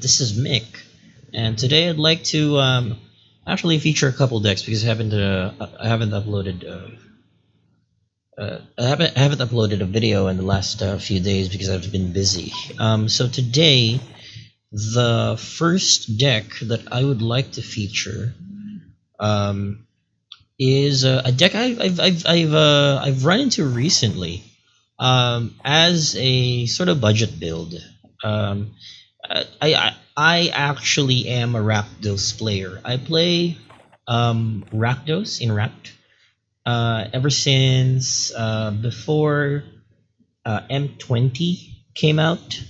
This is Mick, and today I'd like to actually feature a couple decks because I haven't uploaded I haven't uploaded a video in the last few days because I've been busy. So today, the first deck that I would like to feature um, is a deck I've run into recently as a sort of budget build. Um, I actually am a Rakdos player. I play Rakdos in Rapt ever since before M20 came out,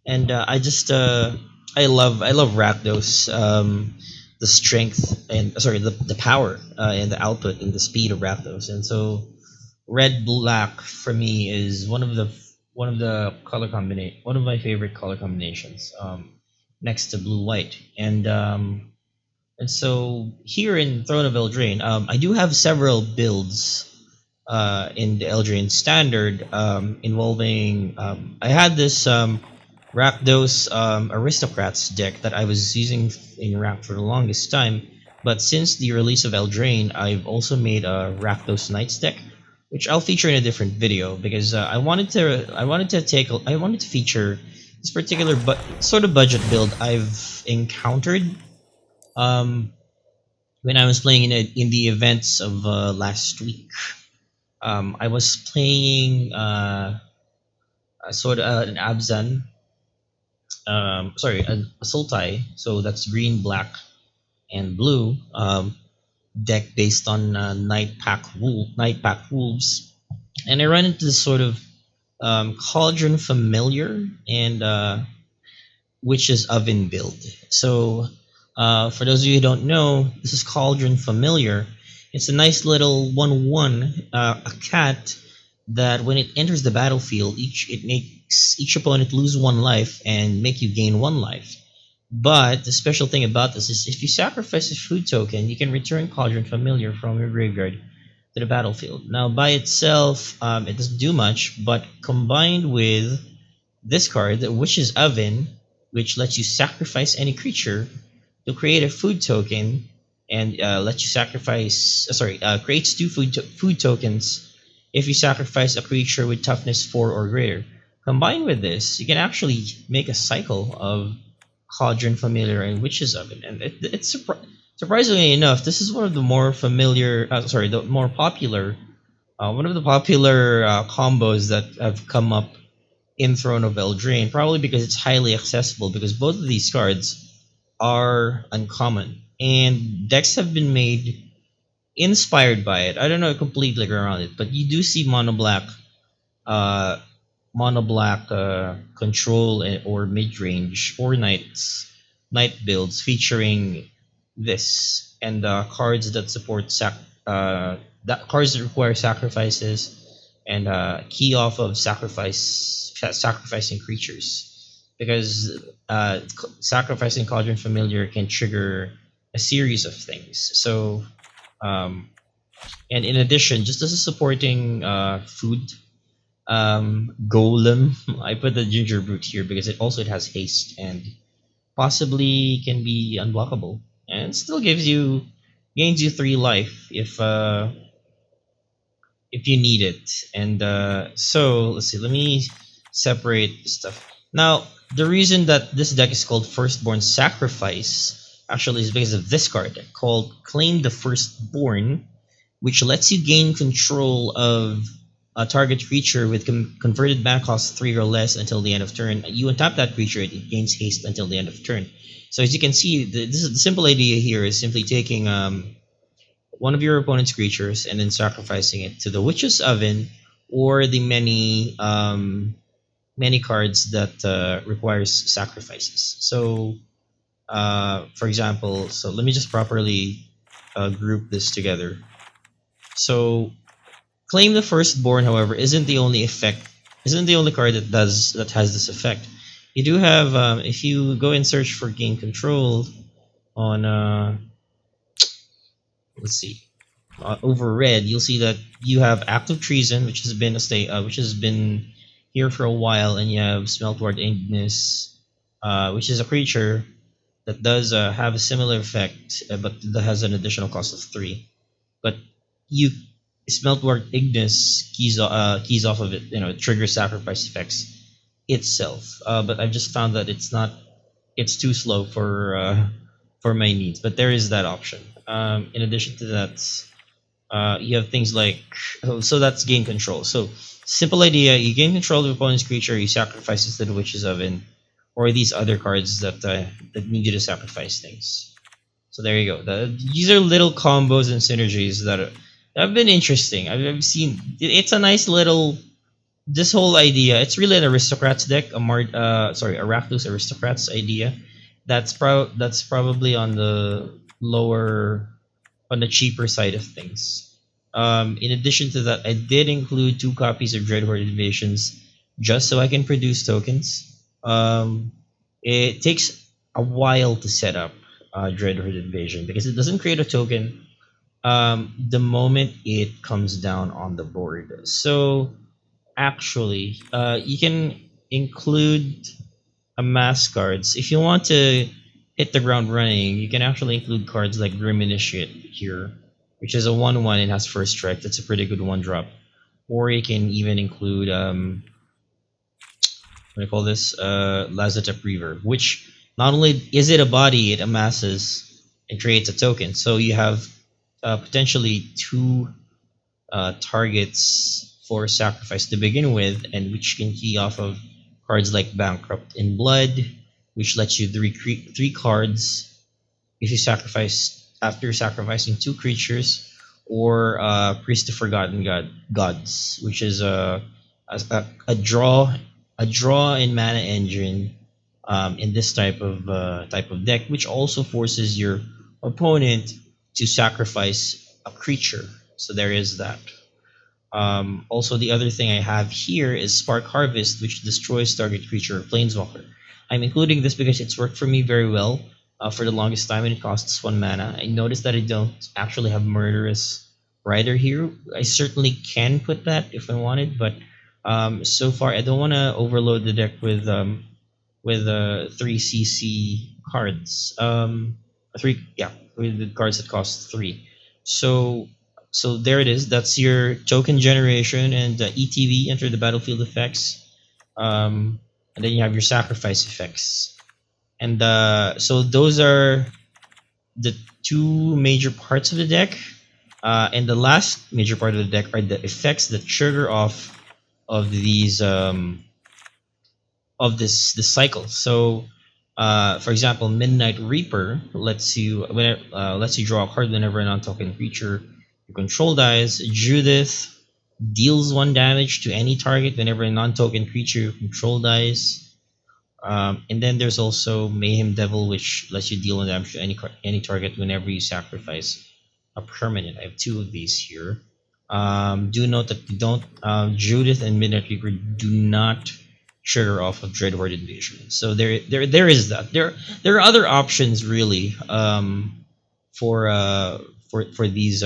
and I love Rakdos. The strength and sorry the power and the output and the speed of Rakdos, and so red black for me is one of my favorite color combinations, next to blue white. And so here in Throne of Eldraine, I do have several builds in the Eldraine Standard, involving I had this Rakdos Aristocrats deck that I was using in Rack for the longest time, but since the release of Eldraine, I've also made a Rakdos Knights deck, which I'll feature in a different video because I wanted to feature this particular sort of budget build I've encountered um, when I was playing in the events of last week. I was playing a sort of an Abzan, sorry, a Sultai, so that's green, black, and blue deck based on Night Pack Wolves, and I run into this sort of Cauldron familiar and Witch's Oven build. So for those of you who don't know, this is Cauldron familiar. It's a nice little 1/1, a cat that when it enters the battlefield, it makes each opponent lose one life and make you gain one life. But the special thing about this is if you sacrifice a food token, you can return Cauldron Familiar from your graveyard to the battlefield. Now, by itself, it doesn't do much, but combined with this card, the Witch's Oven, which lets you sacrifice any creature to create a food token, and lets you sacrifice, creates two food tokens if you sacrifice a creature with toughness 4 or greater. Combined with this, you can actually make a cycle of Cauldron Familiar and Witch's Oven, and it's surprisingly enough, this is one of the more familiar, the more popular, one of the popular combos that have come up in Throne of Eldraine, probably because it's highly accessible, because both of these cards are uncommon, and decks have been made inspired by it. I don't know completely around it, but you do see mono black control or mid range or night builds featuring this, and cards that support cards that require sacrifices and key off of sacrificing creatures, because sacrificing Cauldron Familiar can trigger a series of things. So and in addition, just as a supporting food golem, I put the ginger brute here because it has haste and possibly can be unblockable, and still gains you 3 life if you need it. And so let's see, let me separate the stuff. Now, the reason that this deck is called Firstborn Sacrifice actually is because of this card called Claim the Firstborn, which lets you gain control of a target creature with converted mana cost 3 or less until the end of turn. You untap that creature, it gains haste until the end of turn. So as you can see, the simple idea here is simply taking one of your opponent's creatures and then sacrificing it to the Witch's Oven or the many cards that requires sacrifices. So for example, so let me just properly group this together. So Claim the Firstborn, however, isn't the only card that has this effect. You do have, if you go and search for gain control on let's see, over red, you'll see that you have Act of Treason, which has been here for a while, and you have Smeltward Ignis, which is a creature that does have a similar effect, but that has an additional cost of 3. But you Smeltwork Ignis keys off of it, it triggers sacrifice effects itself. But I've just found that it's too slow for my needs. But there is that option. In addition to that, you have things like so that's gain control. So simple idea: you gain control of the opponent's creature, you sacrifice it to the Witch's Oven, or these other cards that need you to sacrifice things. So there you go. These are little combos and synergies that have been interesting. I've seen. It's a nice little. This whole idea. It's really an Aristocrats deck. A Rakdos Aristocrats idea. That's probably on the lower, on the cheaper side of things. In addition to that, I did include 2 copies of Dreadhorde Invasions just so I can produce tokens. It takes a while to set up Dreadhorde Invasion because it doesn't create a token the moment it comes down on the board. So actually, you can include amass cards. If you want to hit the ground running, you can actually include cards like Grim Initiate here, which is a 1/1 and has first strike. That's a pretty good 1-drop. Or you can even include what do you call this? Lazotep Reaver, which not only is it a body, it amasses and creates a token. So you have potentially 2 targets for sacrifice to begin with, and which can key off of cards like Bankrupt in Blood, which lets you 3 cards if you sacrifice after sacrificing 2 creatures, or Priest of Forgotten Gods, which is a draw in Mana Engine in this type of deck, which also forces your opponent to sacrifice a creature. So there is that. Also, the other thing I have here is Spark Harvest, which destroys target creature or planeswalker. I'm including this because it's worked for me very well for the longest time, and it costs 1 mana. I noticed that I don't actually have Murderous Rider here. I certainly can put that if I wanted, but so far I don't want to overload the deck with 3 CC cards. With the cards that cost 3. So there it is. That's your token generation and ETB, enter the battlefield effects, and then you have your sacrifice effects. And so those are the 2 major parts of the deck. And the last major part of the deck are the effects that trigger off of these of this cycle. So for example, Midnight Reaper lets you draw a card whenever a non-token creature you control dies. Judith deals 1 damage to any target whenever a non-token creature you control dies. And then there's also Mayhem Devil, which lets you deal 1 damage to any target whenever you sacrifice a permanent. I have 2 of these here. Do note that Judith and Midnight Reaper do not trigger off of Dreadhorde Invasion. So there is that. There are other options really for these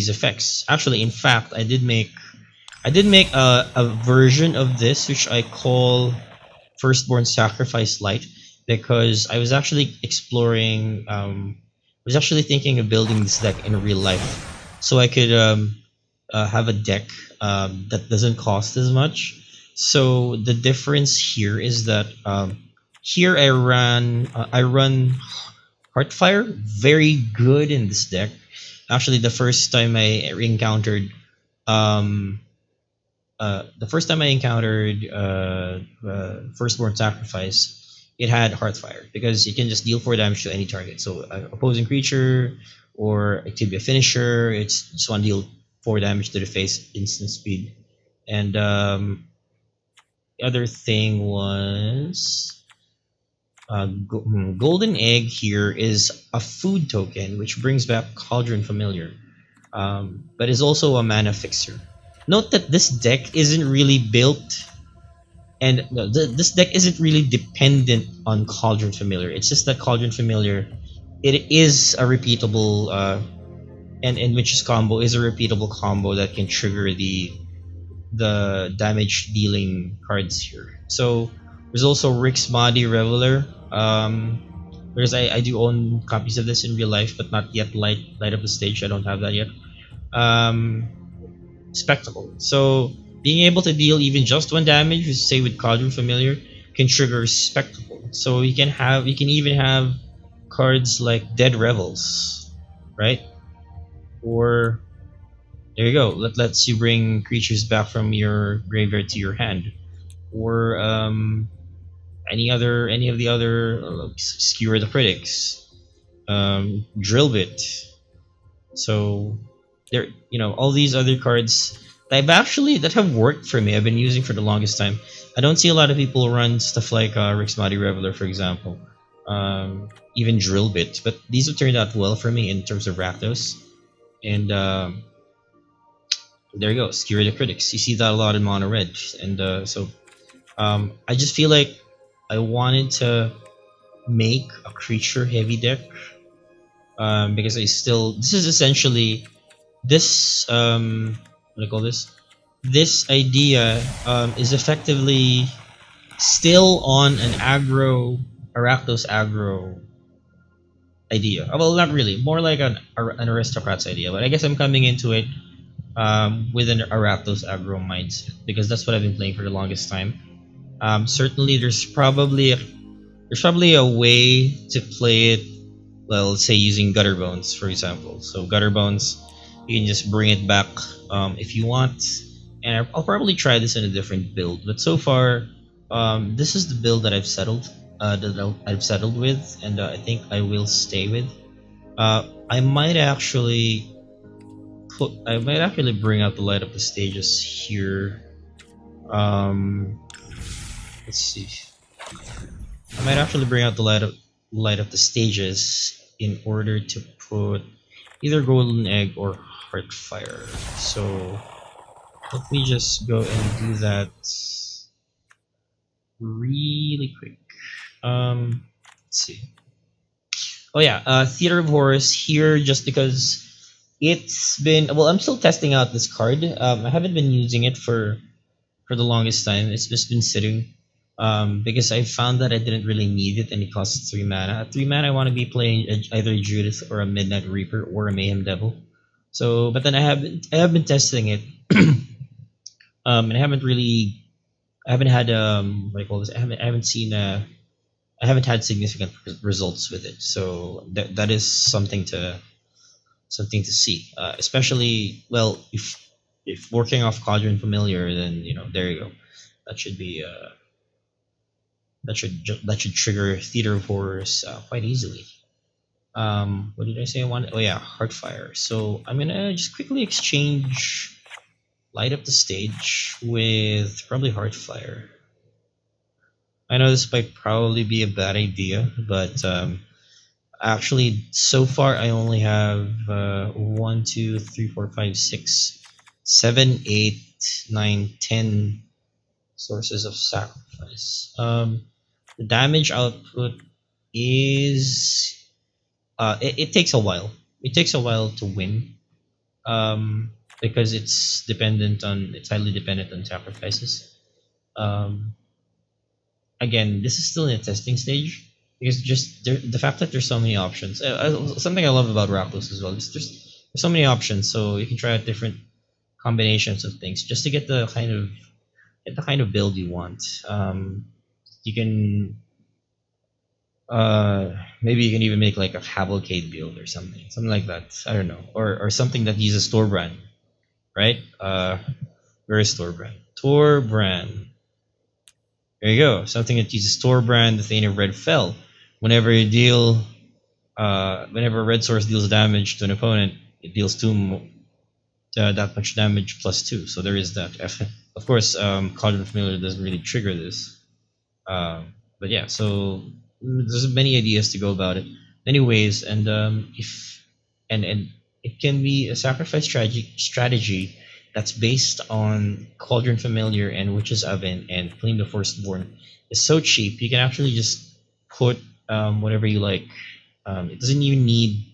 effects. Actually, in fact, I did make a version of this which I call Firstborn Sacrifice Light, because I was actually exploring. I was actually thinking of building this deck in real life, so I could have a deck that doesn't cost as much. So the difference here is that here I run Heartfire, very good in this deck. Actually, the first time I encountered Firstborn Sacrifice, it had Heartfire because you can just deal 4 damage to any target. So opposing creature, or it could be a finisher. It's just one deal 4 damage to the face, instant speed. And the other thing was Golden Egg here is a food token which brings back Cauldron Familiar, but is also a mana fixer. Note that this deck isn't really built, and this deck isn't really dependent on Cauldron Familiar. It's just that Cauldron Familiar, it is a repeatable and Witch's combo is a repeatable combo that can trigger the damage dealing cards here. So There's also Rick's Body Reveler. Whereas I do own copies of this in real life, but not yet light up the stage. I don't have that yet. Um, Spectacle. So being able to deal even just one damage, say with Cauldron Familiar, can trigger Spectacle. So you can even have cards like Dead Revels, right? Or there you go. Lets you bring creatures back from your graveyard to your hand, or any of the other Skewer the Critics, Drill Bit. So there, all these other cards that have worked for me. I've been using for the longest time. I don't see a lot of people run stuff like Rick's Mighty Reveler, for example, even Drill Bit. But these have turned out well for me in terms of Rakdos. And there you go, Skewer the Critics. You see that a lot in Mono Red, and I just feel like I wanted to make a creature heavy deck, because this is essentially this what do I call this? This idea is effectively still on an Rakdos aggro idea. Well, not really, more like an Aristocrats idea. But I guess I'm coming into it with an Rakdos aggro mindset because that's what I've been playing for the longest time. Certainly, there's probably a way to play it. Well, let's say using Gutter Bones, for example. So Gutter Bones, you can just bring it back if you want, and I'll probably try this in a different build. But so far, this is the build that I've settled with, and I think I will stay with. I might actually bring out the light up the stages here. Let's see. I might actually bring out the light up the stages in order to put either Golden Egg or Heartfire. So let me just go and do that really quick. Let's see. Oh yeah, Theater of Horrors here just because it's been, well, I'm still testing out this card. I haven't been using it for the longest time. It's just been sitting. Because I found that I didn't really need it and it costs 3 mana. At 3 mana, I want to be playing either a Judith or a Midnight Reaper or a Mayhem Devil. So, but then I have been testing it, and I haven't had what do you call this? I haven't had significant results with it. So that is something to see. Especially, well, if working off Cauldron Familiar, then there you go. That should be that should trigger Theater of Horrors quite easily. What did I say I wanted? Oh yeah, Heartfire. So I'm gonna just quickly exchange Light Up the Stage with probably Heartfire. I know this might probably be a bad idea, but actually so far I only have 1, 2, 3, 4, 5, 6, 7, 8, 9, 10 sources of sacrifice. The damage output is it takes a while. It takes a while to win, because it's highly dependent on sacrifices. Again, this is still in a testing stage because just the fact that there's so many options. Something I love about Rakdos as well is there's so many options, so you can try out different combinations of things just to get the kind of build you want. You can maybe you can even make like a cavalcade build or something like that. I don't know, or something that uses store brand, right? Where is store brand? Tor brand. There you go. Something that uses store brand. The Thane of Red Fell. Whenever a red source deals damage to an opponent, it deals that much damage plus 2. So there is that. Of course, Cauldron Familiar doesn't really trigger this. But yeah, so there's many ideas to go about it, many ways, and and it can be a sacrifice strategy that's based on Cauldron Familiar and Witch's Oven and Claim the Firstborn. It's so cheap. You can actually just put whatever you like. It doesn't even need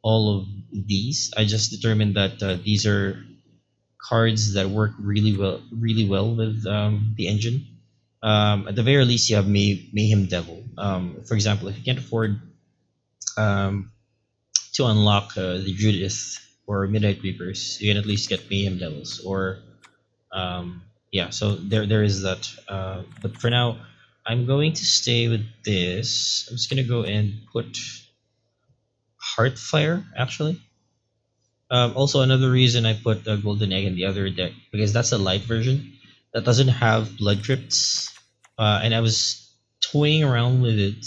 all of these. I just determined that these are cards that work really well with the engine. At the very least, you have Mayhem Devil. For example, if you can't afford um, to unlock the Judith or Midnight Reapers, you can at least get Mayhem Devils. Or yeah, so there is that. But for now, I'm going to stay with this. I'm just gonna go and put Heartfire actually. Also, another reason I put Golden Egg in the other deck because that's a light version that doesn't have blood crypts, and I was toying around with it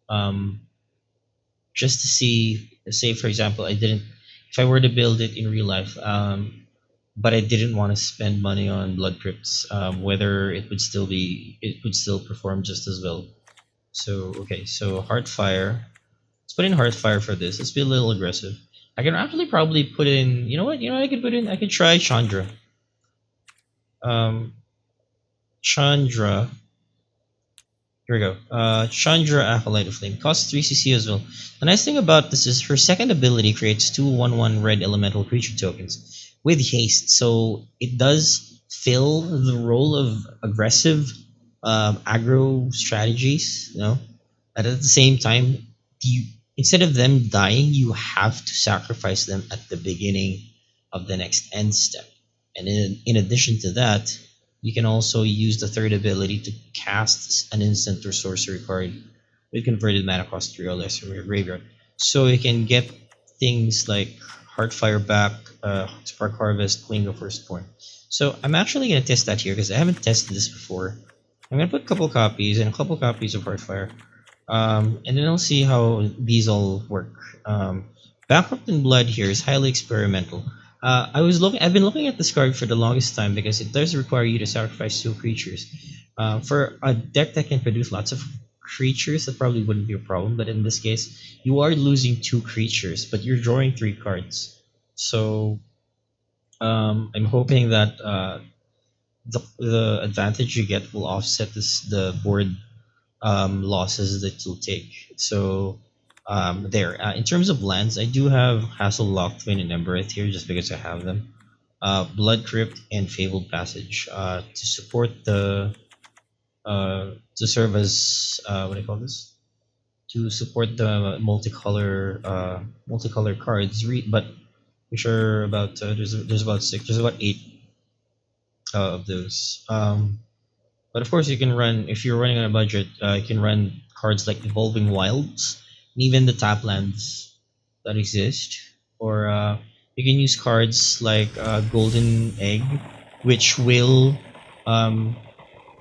um, just to see. Say, for example, I didn't. If I were to build it in real life, but I didn't want to spend money on blood crypts, whether it would still perform just as well. So okay, so Heartfire. Let's put in Heartfire for this. Let's be a little aggressive. I can actually probably put in. You know what? You know what I could put in. I could try Chandra. Um, Chandra. Here we go. Chandra Acolyte of Flame costs 3 CC as well. The nice thing about this is her second ability creates 2/1/1 red elemental creature tokens with haste, so it does fill the role of aggressive aggro strategies. You know, and at the same time, you instead of them dying, you have to sacrifice them at the beginning of the next end step. And in addition to that, you can also use the third ability to cast an instant or sorcery card with converted mana cost 3 or less from your graveyard. So you can get things like Heartfire back, Spark Harvest, Claim the Firstborn. So I'm actually going to test that here because I haven't tested this before. I'm going to put a couple copies and a couple copies of Heartfire. And then I'll see how these all work. Bankrupt in Blood here is highly experimental. I've been looking at this card for the longest time because it does require you to sacrifice 2 creatures. For a deck that can produce lots of creatures, that probably wouldn't be a problem. But in this case, you are losing 2 creatures, but you're drawing 3 cards. So I'm hoping that the advantage you get will offset the board losses that you'll take. So there. In terms of lands, I do have Hassle, Locktwain, and Embereth here just because I have them. Blood Crypt and Fabled Passage to support the to serve as what do I call this? To support the multicolor cards, but which are about there's about 6, there's about 8 of those. But of course, you can run if you're running on a budget. You can run cards like Evolving Wilds, and even the tap lands that exist, or you can use cards like Golden Egg, which will,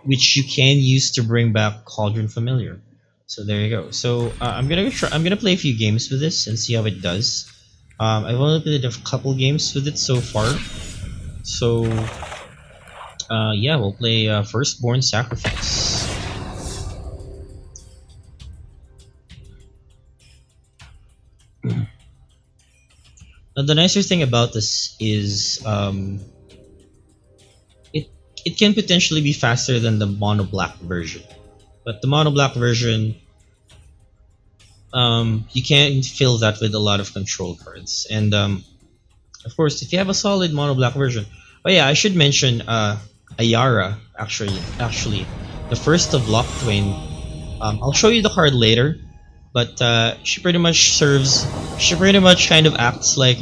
which you can use to bring back Cauldron Familiar. So there you go. So I'm gonna play a few games with this and see how it does. I've only played a couple games with it so far. So yeah, we'll play Firstborn Sacrifice. Now, the nicer thing about this is it can potentially be faster than the mono black version, but the mono black version you can't fill that with a lot of control cards, and of course, if you have a solid mono black version. Oh yeah, I should mention Ayara actually the first of Locktwain. I'll show you the card later, but she pretty much kind of acts like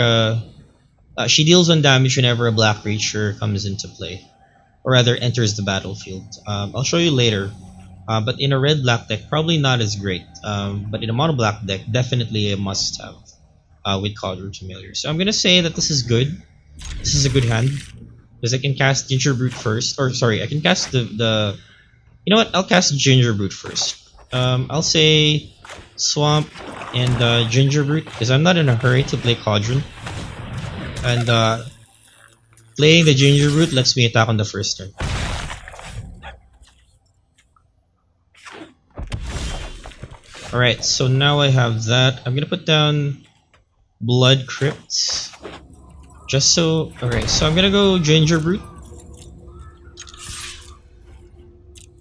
she deals 1 damage whenever a black creature comes into play, or rather enters the battlefield. I'll show you later, but in a red black deck probably not as great, but in a mono black deck definitely a must have with Cauldron Familiar. So I'm gonna say that this is good. This is a good hand because I can cast Ginger Brute first, or sorry, I can cast the you know what? I'll cast Ginger Brute first. I'll say Swamp and Ginger Brute because I'm not in a hurry to play Cauldron, and playing the Ginger Brute lets me attack on the first turn. Alright, so now I have that. I'm gonna put down Blood Crypt. Just so... Alright, so I'm gonna go Ginger Brute.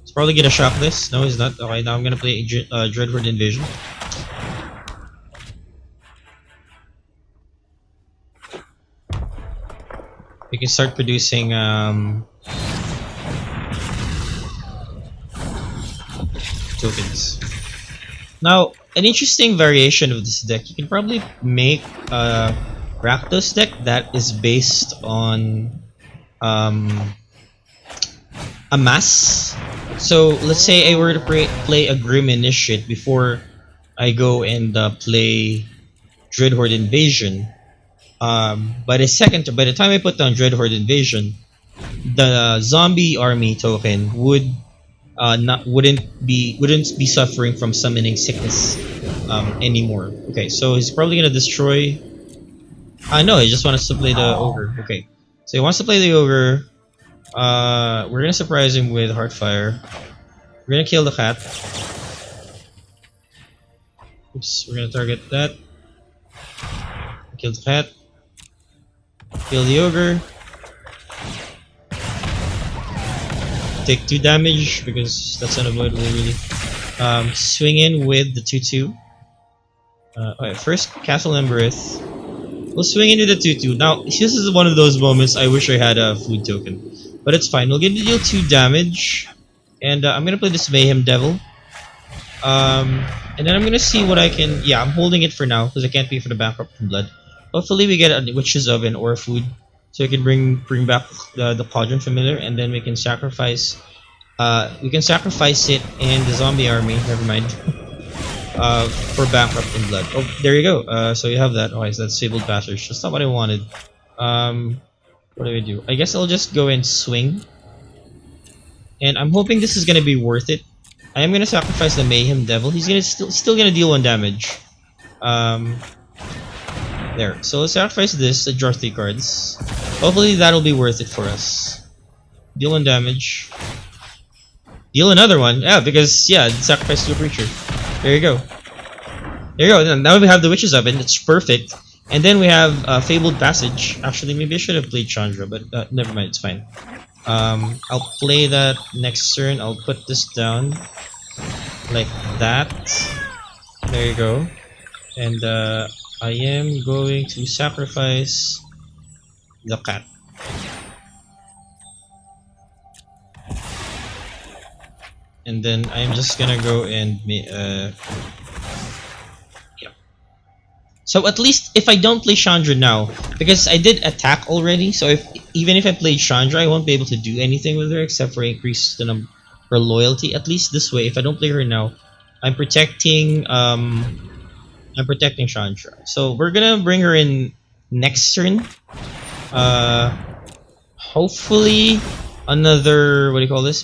It's probably gonna shock this. No, it's not. Okay, now I'm gonna play Dreadhorde Invasion. We can start producing tokens. Now, an interesting variation of this deck, you can probably make a Rakdos deck that is based on a mass. So let's say I were to play a Grim Initiate before I go and play Dreadhorde Invasion. By the time I put down Dreadhorde Invasion, the zombie army token wouldn't be suffering from summoning sickness anymore. Okay, so he's probably gonna destroy. No, he just wants to play the ogre. Okay, so he wants to play the ogre. We're gonna surprise him with Heartfire. We're gonna kill the cat. Oops, we're gonna target that. Kill the cat. Kill the ogre. Take 2 damage because that's unavoidable, really. Swing in with the 2/2. Alright, first Castle Embereth. We'll swing into the 2/2. Now, this is one of those moments I wish I had a food token. But it's fine. We'll get to deal 2 damage. And I'm gonna play this Mayhem Devil. And then I'm gonna see what I can. Yeah, I'm holding it for now because I can't pay for the Bankrupt from Blood. Hopefully, we get a Witch's Oven or food, so we can bring back the Cauldron Familiar, and then we can sacrifice. We can sacrifice it and the zombie army. Never mind. For Bankrupt in Blood. Oh, there you go. So you have that. Oh, that's Fabled Passage. That's not what I wanted. What do I do? I guess I'll just go and swing. And I'm hoping this is gonna be worth it. I am gonna sacrifice the Mayhem Devil. He's gonna still gonna deal 1 damage. There. So let's sacrifice this to draw 3 cards. Hopefully that'll be worth it for us. Deal 1 damage. Deal another one. Yeah, because sacrifice to a creature. There you go. There you go. Now we have the Witch's Oven. It's perfect. And then we have Fabled Passage. Actually, maybe I should have played Chandra, but never mind. It's fine. I'll play that next turn. I'll put this down like that. There you go. And I am going to sacrifice the cat. And then I'm just gonna go and So at least if I don't play Chandra now, because I did attack already, so even if I played Chandra, I won't be able to do anything with her except for increase the number her loyalty. At least this way, if I don't play her now, I'm protecting Chandra. So we're gonna bring her in next turn. Hopefully another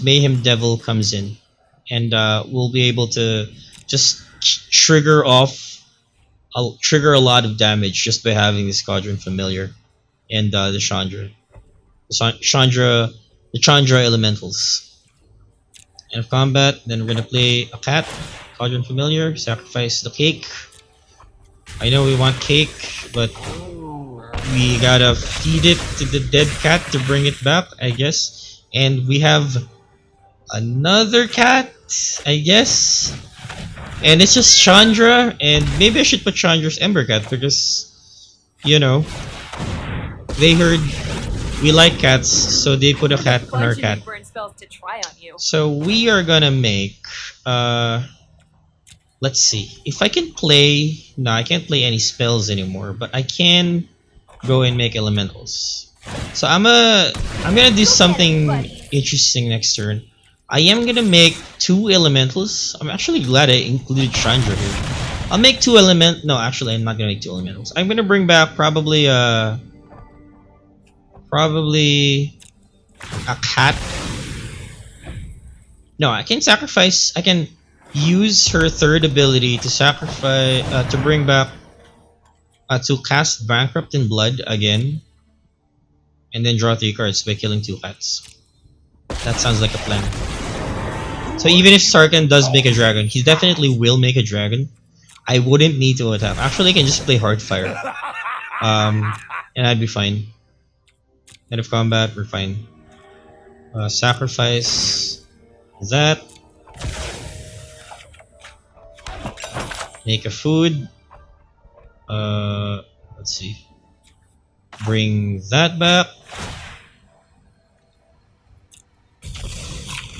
Mayhem Devil comes in, and we'll be able to just trigger off. I'll trigger a lot of damage just by having the Scourge Familiar and the Chandra. The Chandra Elementals. End of combat, then we're gonna play a cat, Cauldron Familiar, sacrifice the cake. I know we want cake, but we gotta feed it to the dead cat to bring it back, I guess. And we have another cat, I guess. And it's just Chandra, and maybe I should put Chandra's Ember Cat because, they heard we like cats, so they put a cat on our cat. So we are gonna make, let's see, if I can play, no, I can't play any spells anymore, but I can go and make elementals. So I'm gonna do something interesting next turn. I am gonna make 2 elementals. I'm actually glad I included Chandra here. I'll make 2 no, actually I'm not gonna make 2 elementals. I'm gonna bring back probably a cat. No, I can use her 3rd ability to sacrifice to bring back to cast Bankrupt in Blood again, and then draw 3 cards by killing 2 cats. That sounds like a plan. So even if Sarkhan does make a dragon, he definitely will make a dragon. I wouldn't need to attack. Actually, I can just play Heartfire. And I'd be fine. End of combat, we're fine. Sacrifice that. Make a food. Let's see. Bring that back.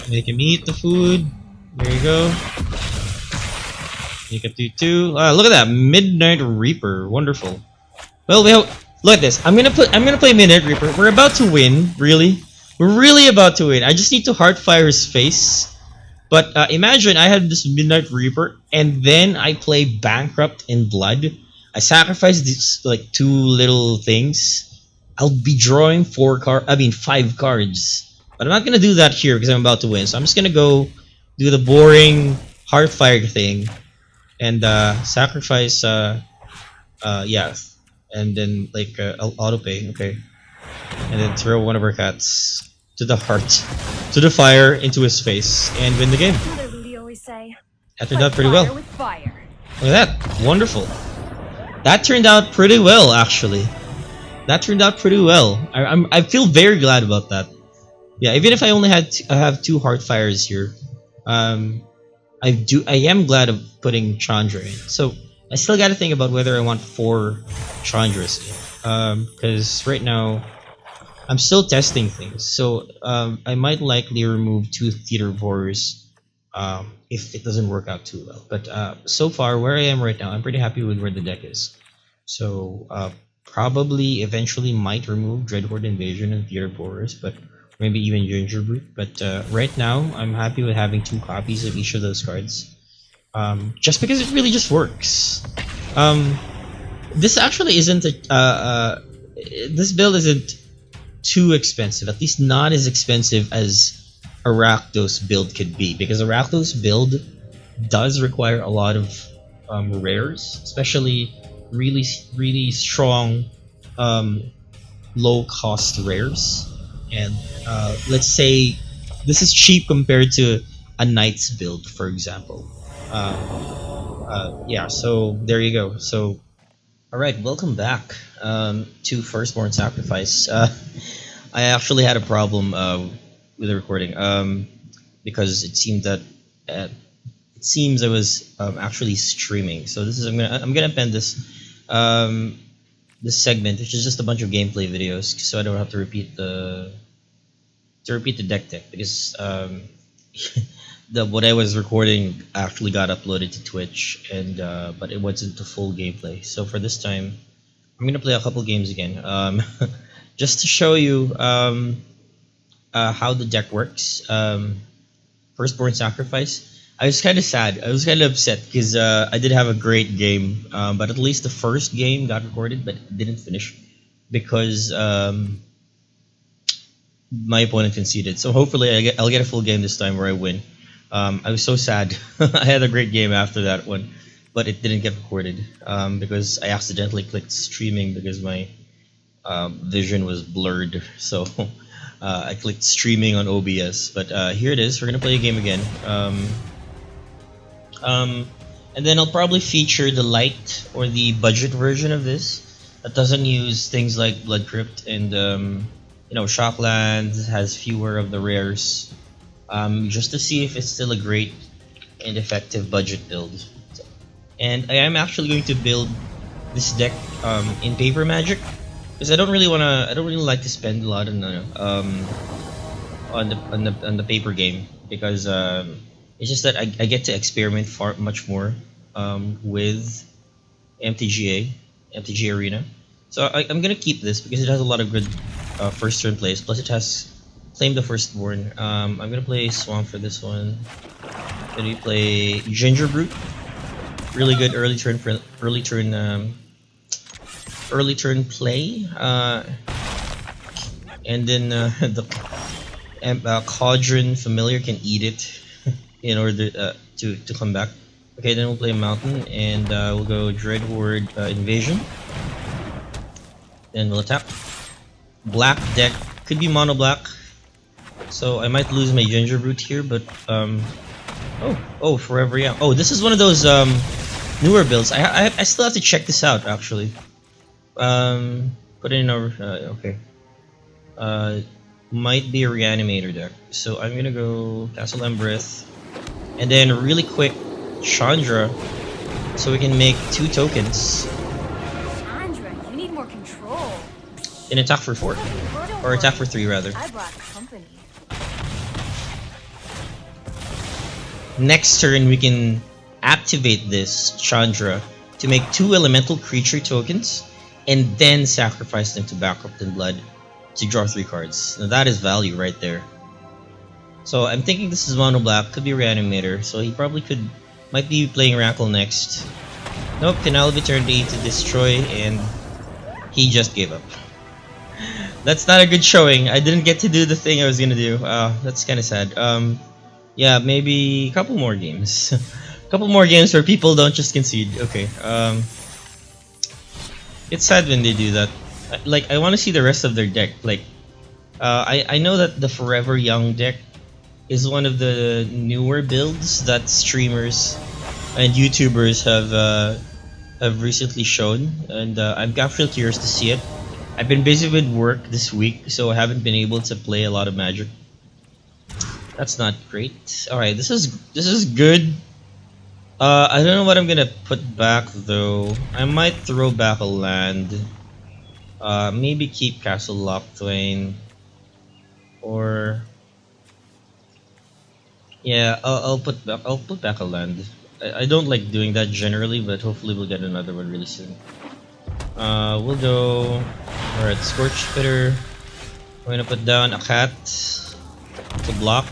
Make him eat the food. There you go. Sneak up to 2. Look at that Midnight Reaper, wonderful. Well, look at this. I'm gonna play Midnight Reaper. We're about to win, really. We're really about to win. I just need to Heartfire his face. But imagine I have this Midnight Reaper, and then I play Bankrupt in Blood. I sacrifice these like 2 little things. I'll be drawing 5 cards. But I'm not gonna do that here because I'm about to win. So I'm just gonna go do the boring Heartfire thing and sacrifice. Yeah, and then like I'll auto pay. Okay, and then throw one of our cats to the heart, to the fire, into his face, and win the game. That turned out pretty well. Look at that, wonderful. That turned out pretty well, actually. That turned out pretty well. I feel very glad about that. Yeah, even if I only I have 2 Heartfires here, I am glad of putting Chandra in. So I still got to think about whether I want 4 Chandras in, because right now I'm still testing things. So I might likely remove 2 Theater of Horrors if it doesn't work out too well. But so far, where I am right now, I'm pretty happy with where the deck is. So probably eventually might remove Dreadhorde Invasion and Theater of Horrors, but maybe even Gingerbrute. But right now, I'm happy with having 2 copies of each of those cards. Just because it really just works. This actually isn't this build isn't too expensive, at least not as expensive as a Rakdos build could be, because a Rakdos build does require a lot of rares, especially really strong low cost rares. And let's say this is cheap compared to a Knight's build, for example. Yeah, so there you go. So alright, welcome back to Firstborn Sacrifice. I actually had a problem with the recording because it seemed that I was actually streaming. So this is I'm gonna append this this segment, which is just a bunch of gameplay videos, so I don't have to repeat the deck tech, because what I was recording actually got uploaded to Twitch, and but it wasn't the full gameplay. So for this time, I'm gonna play a couple games again, just to show you how the deck works. Firstborn Sacrifice. I was kind of sad. I was kind of upset because I did have a great game, but at least the first game got recorded, but it didn't finish because my opponent conceded. So hopefully I'll get a full game this time where I win. I was so sad. I had a great game after that one, but it didn't get recorded because I accidentally clicked streaming because my vision was blurred. So I clicked streaming on OBS. But here it is. We're gonna play a game again. And then I'll probably feature the light or the budget version of this that doesn't use things like Blood Crypt and you know, Shocklands, has fewer of the rares, just to see if it's still a great and effective budget build. And I am actually going to build this deck in Paper Magic, because I don't really like to spend a lot on the paper game, because it's just that I get to experiment much more with MTG Arena. So I'm gonna keep this because it has a lot of good first turn plays. Plus it has Claim the Firstborn. I'm gonna play Swamp for this one. Then we play Gingerbrute. Really good early turn play. And then the Cauldron Familiar can eat it in order to come back. Okay, then we'll play Mountain, and we'll go Dreadhorde Invasion. Then we'll attack. Black deck could be mono black, so I might lose my Gingerbrute here, but oh, Forever Yeah. Oh, this is one of those newer builds. I still have to check this out, actually. Put it in our okay. Might be a Reanimator deck, so I'm gonna go Castle Embreth, and then really quick Chandra, so we can make 2 tokens. Chandra, you need more control. And attack for 4, or attack for 3 rather. I brought company. Next turn we can activate this Chandra to make 2 elemental creature tokens and then sacrifice them to Bankrupt in Blood to draw 3 cards. Now that is value right there. So I'm thinking this is Mono Black, could be Reanimator, so he probably might be playing Rackle next. Nope, Canal of Eternity to destroy, and he just gave up. That's not a good showing. I didn't get to do the thing I was gonna do. That's kind of sad. Yeah, maybe a couple more games. A couple more games where people don't just concede. Okay. It's sad when they do that. Like, I want to see the rest of their deck. Like, I know that the Forever Young deck is one of the newer builds that streamers and YouTubers have recently shown, and I'm actually curious to see it. I've been busy with work this week, so I haven't been able to play a lot of Magic. That's not great. All right, this is good. I don't know what I'm gonna put back though. I might throw back a land. Maybe keep Castle Lochthwain, or yeah, I'll put back a land. I don't like doing that generally, but hopefully we'll get another one really soon. We'll go. All right, Scorch Spitter. We're gonna put down a cat to block.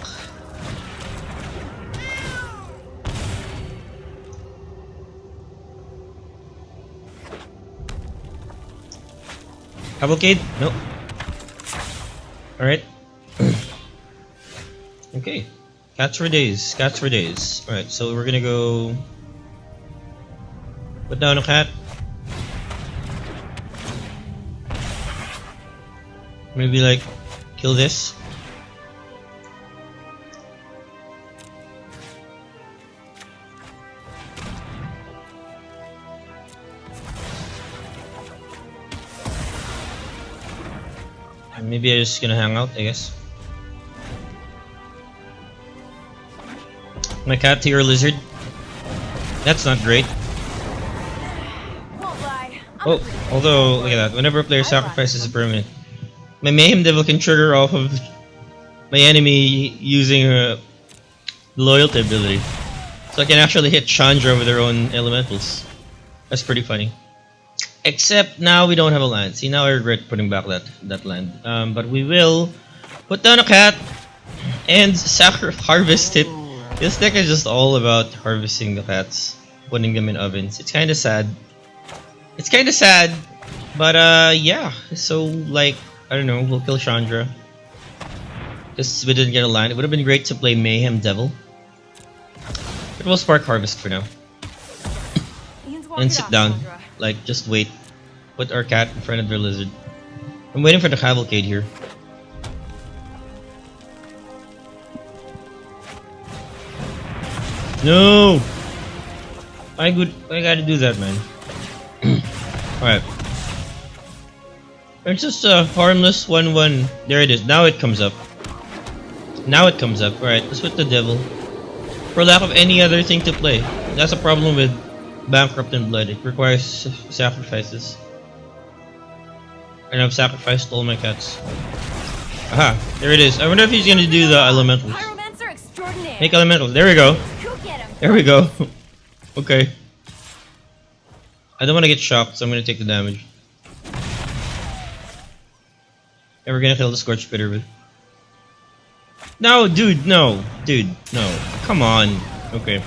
Cavalcade? Nope. Alright. Okay. Cats for days. Cats for days. Alright, so we're gonna go put down a cat. Maybe like kill this. Maybe I'm just gonna hang out, I guess. My cat to your lizard. That's not great. Oh, although, look at that. Whenever a player sacrifices a permanent, my Mayhem Devil can trigger off of my enemy using a loyalty ability. So I can actually hit Chandra with their own elementals. That's pretty funny. Except now we don't have a land. See, now I regret putting back that land. But we will put down a cat and harvest it. This deck is just all about harvesting the cats, putting them in ovens. It's kind of sad. It's kind of sad, but yeah. So like, I don't know, we'll kill Chandra because we didn't get a land. It would have been great to play Mayhem Devil. But we'll Spark Harvest for now and sit down. Like, just wait. Put our cat in front of their lizard. I'm waiting for the cavalcade here. No! I gotta do that, man. Alright. It's just a harmless 1-1. There it is. Now it comes up. Now it comes up. Alright, let's put the devil. For lack of any other thing to play. That's a problem with Bankrupt in Blood. It requires sacrifices. And I've sacrificed all my cats. Aha, there it is. I wonder if he's gonna do the elementals. Make elementals. There we go. There we go. Okay. I don't want to get shocked, so I'm gonna take the damage. And we're gonna kill the Scorch Spitter with. No, dude, no. Dude, no. Come on. Okay.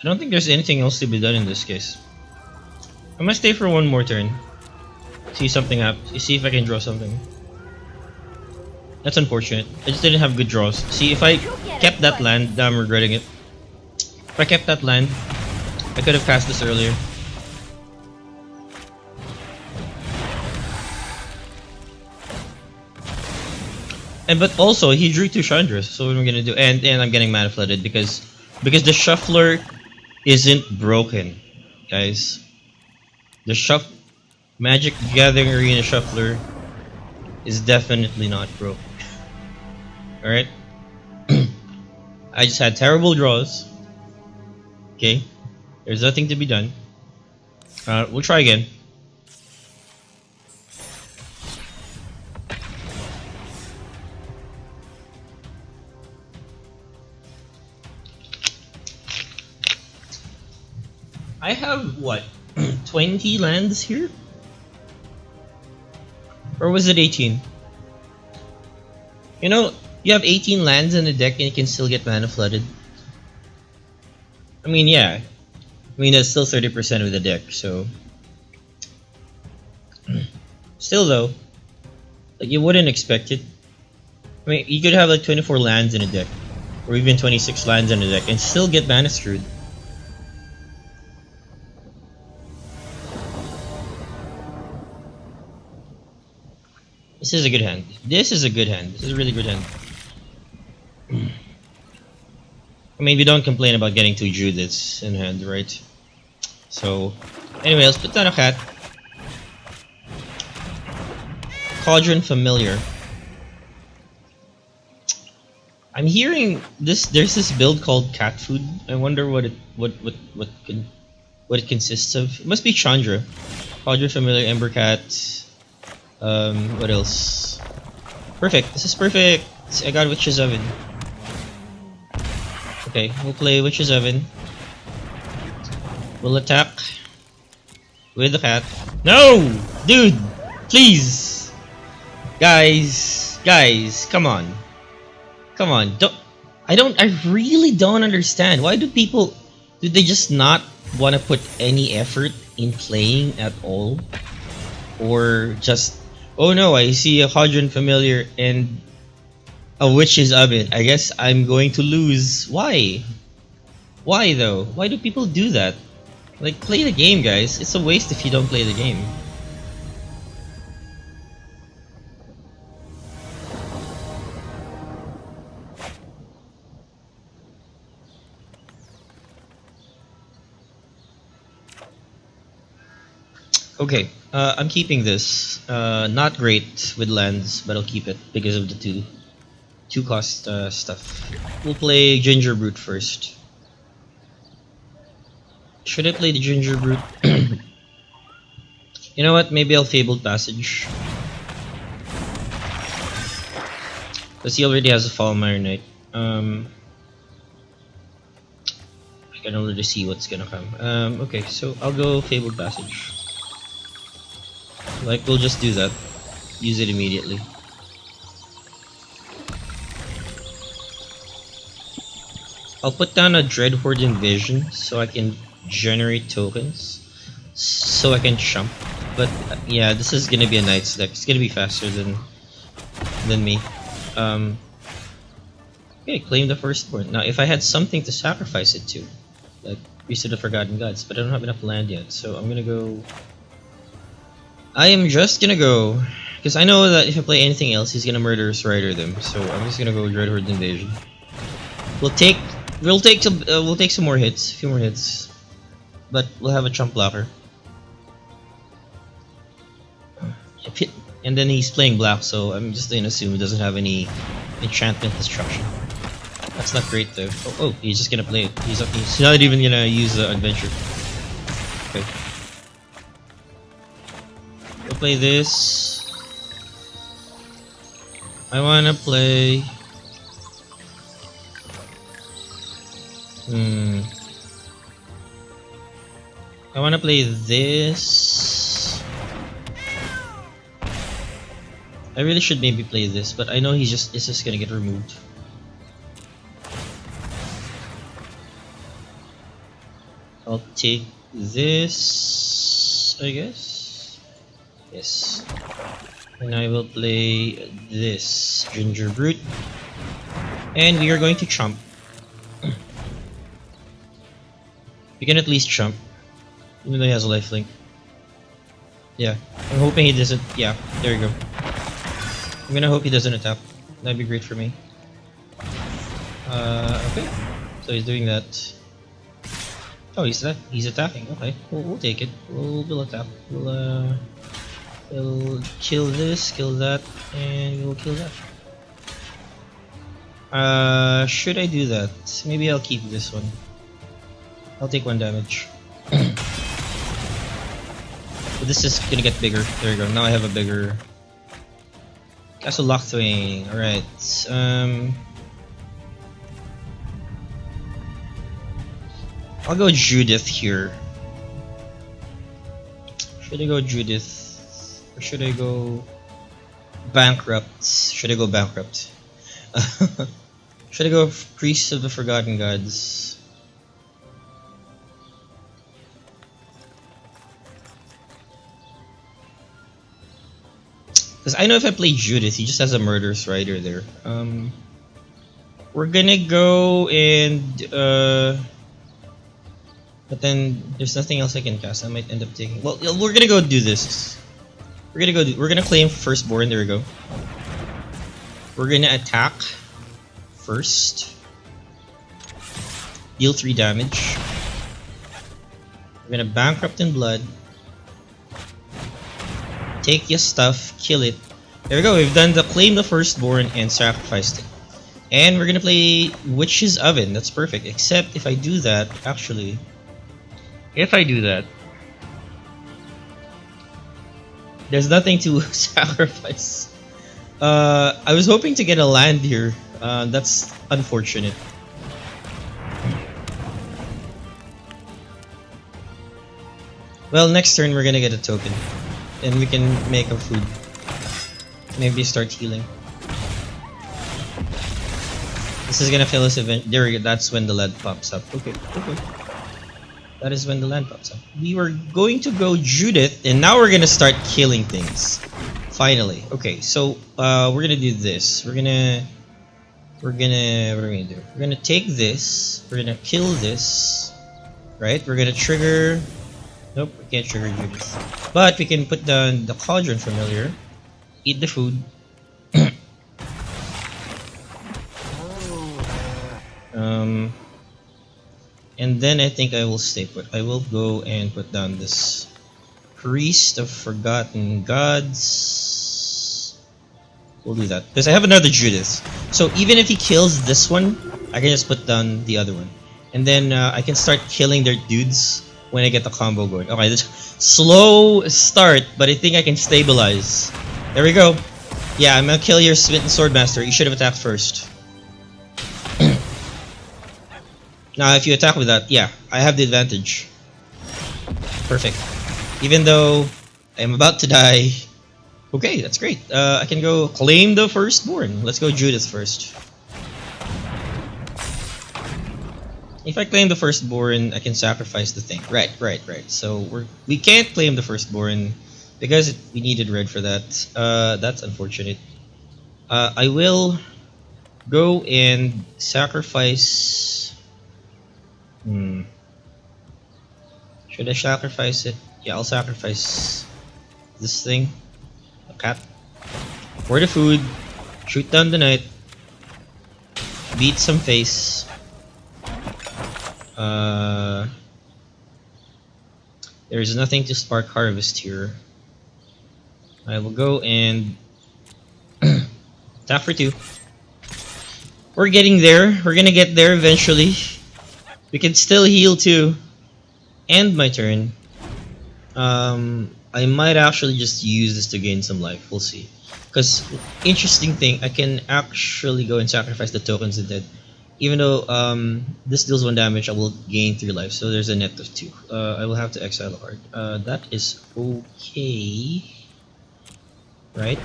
I don't think there's anything else to be done in this case. I must stay for one more turn. See something happen. See if I can draw something. That's unfortunate. I just didn't have good draws. See, if I kept that land, now I'm regretting it. If I kept that land, I could have cast this earlier. And but also he drew 2 Chandras, so what am I gonna do? And I'm getting mana flooded because the shuffler isn't broken, guys. The Magic Gathering Arena Shuffler is definitely not broken. Alright? I just had terrible draws. Okay? There's nothing to be done. We'll try again. I have what, 20 lands here? Or was it 18? You know, you have 18 lands in the deck and you can still get mana flooded. I mean, yeah. I mean, that's still 30% of the deck, so. Still though, like you wouldn't expect it. I mean, you could have like 24 lands in a deck, or even 26 lands in a deck, and still get mana screwed. This is a good hand. This is a good hand. This is a really good hand. I mean, we don't complain about getting two Judiths in hand, right? So, anyway, let's put down a cat. Cauldron familiar. I'm hearing this. There's this build called cat food. I wonder what it consists of. It must be Chandra. Cauldron familiar, Ember Cat. What else? Perfect. This is perfect. I got Witch's Oven. Okay, we'll play Witch's Oven. We'll attack with the cat. No, dude, please. Guys, come on. I really don't understand. Why do they just not want to put any effort in playing at all? Or just, oh no, I see a Cauldron familiar and a Witch's Oven. I guess I'm going to lose. Why? Why though? Why do people do that? Like, play the game, guys. It's a waste if you don't play the game. Okay, I'm keeping this. Not great with lands, but I'll keep it because of the two cost stuff. We'll play Ginger Brute first. Should I play the Ginger Brute? You know what? Maybe I'll Fabled Passage. Because he already has a Fall Iron Knight. I can already see what's gonna come. Okay, so I'll go Fabled Passage. Like, we'll just do that. Use it immediately. I'll put down a Dreadhorde Invasion so I can generate tokens. So I can chump. But yeah, this is gonna be a Knight's deck. It's gonna be faster than me. Okay, Claim the Firstborn. Now, if I had something to sacrifice it to, like Priest of the Forgotten Gods, but I don't have enough land yet, so I'm gonna go. I am just gonna go, because I know that if I play anything else, he's gonna Murderous Rider them. So I'm just gonna go Dreadhorde Invasion. We'll take some more hits, a few more hits, but we'll have a chump blocker. And then he's playing black, so I'm just gonna assume he doesn't have any enchantment destruction. That's not great though. Oh, he's just gonna play it. He's not even gonna use the adventure. Okay. We'll play this. I wanna play. I wanna play this. I really should maybe play this, but I know it's just gonna get removed. I'll take this, I guess. Yes. And I will play this Ginger Brute. And we are going to chump. We can at least chump. Even though he has a lifelink. Yeah. I'm hoping he doesn't. Yeah, there you go. I'm gonna hope he doesn't attack. That'd be great for me. Okay. So he's doing that. Oh, he's attacking. Okay, we'll take it. We'll attack. We'll kill this, kill that, and we'll kill that. Should I do that? Maybe I'll keep this one. I'll take 1 damage. But this is gonna get bigger. There you go. Now I have a bigger. Castle Lockthwain. Alright. I'll go Judith here. Should I go Judith? Or should I go bankrupt? Should I go bankrupt? Should I go Priest of the Forgotten Gods? Because I know if I play Judith, he just has a Murderous Rider there. We're gonna go and but then there's nothing else I can cast. I might end up taking. Well, we're gonna go do this. We're gonna claim Firstborn. There we go. We're gonna attack first. Deal 3 damage. We're gonna bankrupt in blood. Take your stuff, kill it. There we go. We've done the claim the Firstborn and sacrificed it. And we're gonna play Witch's Oven. That's perfect. Except if I do that, actually, if I do that, there's nothing to sacrifice. I was hoping to get a land here. That's unfortunate. Well, next turn we're gonna get a token, and we can make a food. Maybe start healing. This is gonna fill us event. There we go. That's when the land pops up. Okay. That is when the land pops up. We were going to go Judith, and now we're gonna start killing things. Finally. Okay, so we're gonna do this. What are we gonna do? We're gonna take this. We're gonna kill this. Right? We're gonna trigger. Nope, we can't trigger Judith. But we can put down the Cauldron familiar. Eat the food. And then I think I will stay put. I will go and put down this Priest of Forgotten Gods. We'll do that because I have another Judith. So even if he kills this one, I can just put down the other one, and then I can start killing their dudes when I get the combo going. Okay, this slow start, but I think I can stabilize. There we go. Yeah, I'm gonna kill your Smitten Swordmaster. You should have attacked first. Now, if you attack with that, yeah, I have the advantage. Perfect. Even though I'm about to die. Okay, that's great. I can go claim the Firstborn. Let's go Judith first. If I claim the Firstborn, I can sacrifice the thing. Right. So we can't claim the Firstborn because we needed red for that. That's unfortunate. I will go and sacrifice. Should I sacrifice it? Yeah, I'll sacrifice this thing. A cat. For the food. Shoot down the knight. Beat some face. There's nothing to spark harvest here. I will go and attack for 2. We're getting there. We're gonna get there eventually. We can still heal too. End my turn. I might actually just use this to gain some life. We'll see. Because interesting thing, I can actually go and sacrifice the tokens instead. Even though this deals 1 damage, I will gain 3 life. So there's a net of 2. I will have to exile a card. That is okay. Right?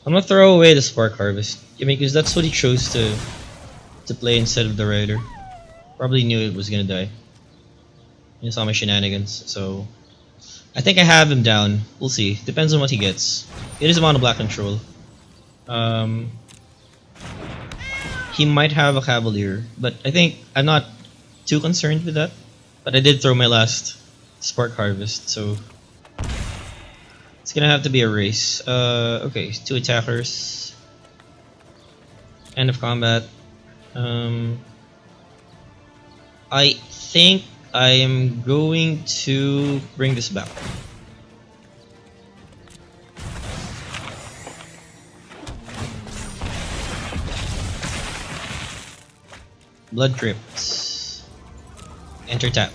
I'm gonna throw away the Spark Harvest. I mean, because that's what he chose to play instead of the Rider. Probably knew it was gonna die. He saw my shenanigans, so I think I have him down. We'll see. Depends on what he gets. It is a Monoblack control. He might have a Cavalier, but I think I'm not too concerned with that. But I did throw my last Spark Harvest, so it's gonna have to be a race. Okay, 2 attackers. End of combat. I think I am going to bring this back. Blood Crypt. Enter tapped.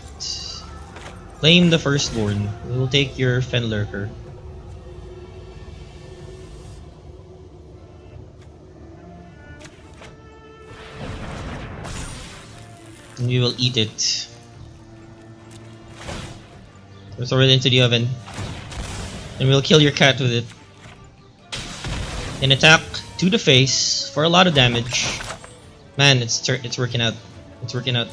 Claim the Firstborn. We will take your Fenlurker. And we will eat it. We'll throw it into the oven. And we'll kill your cat with it. And attack to the face for a lot of damage. Man, it's working out. It's working out.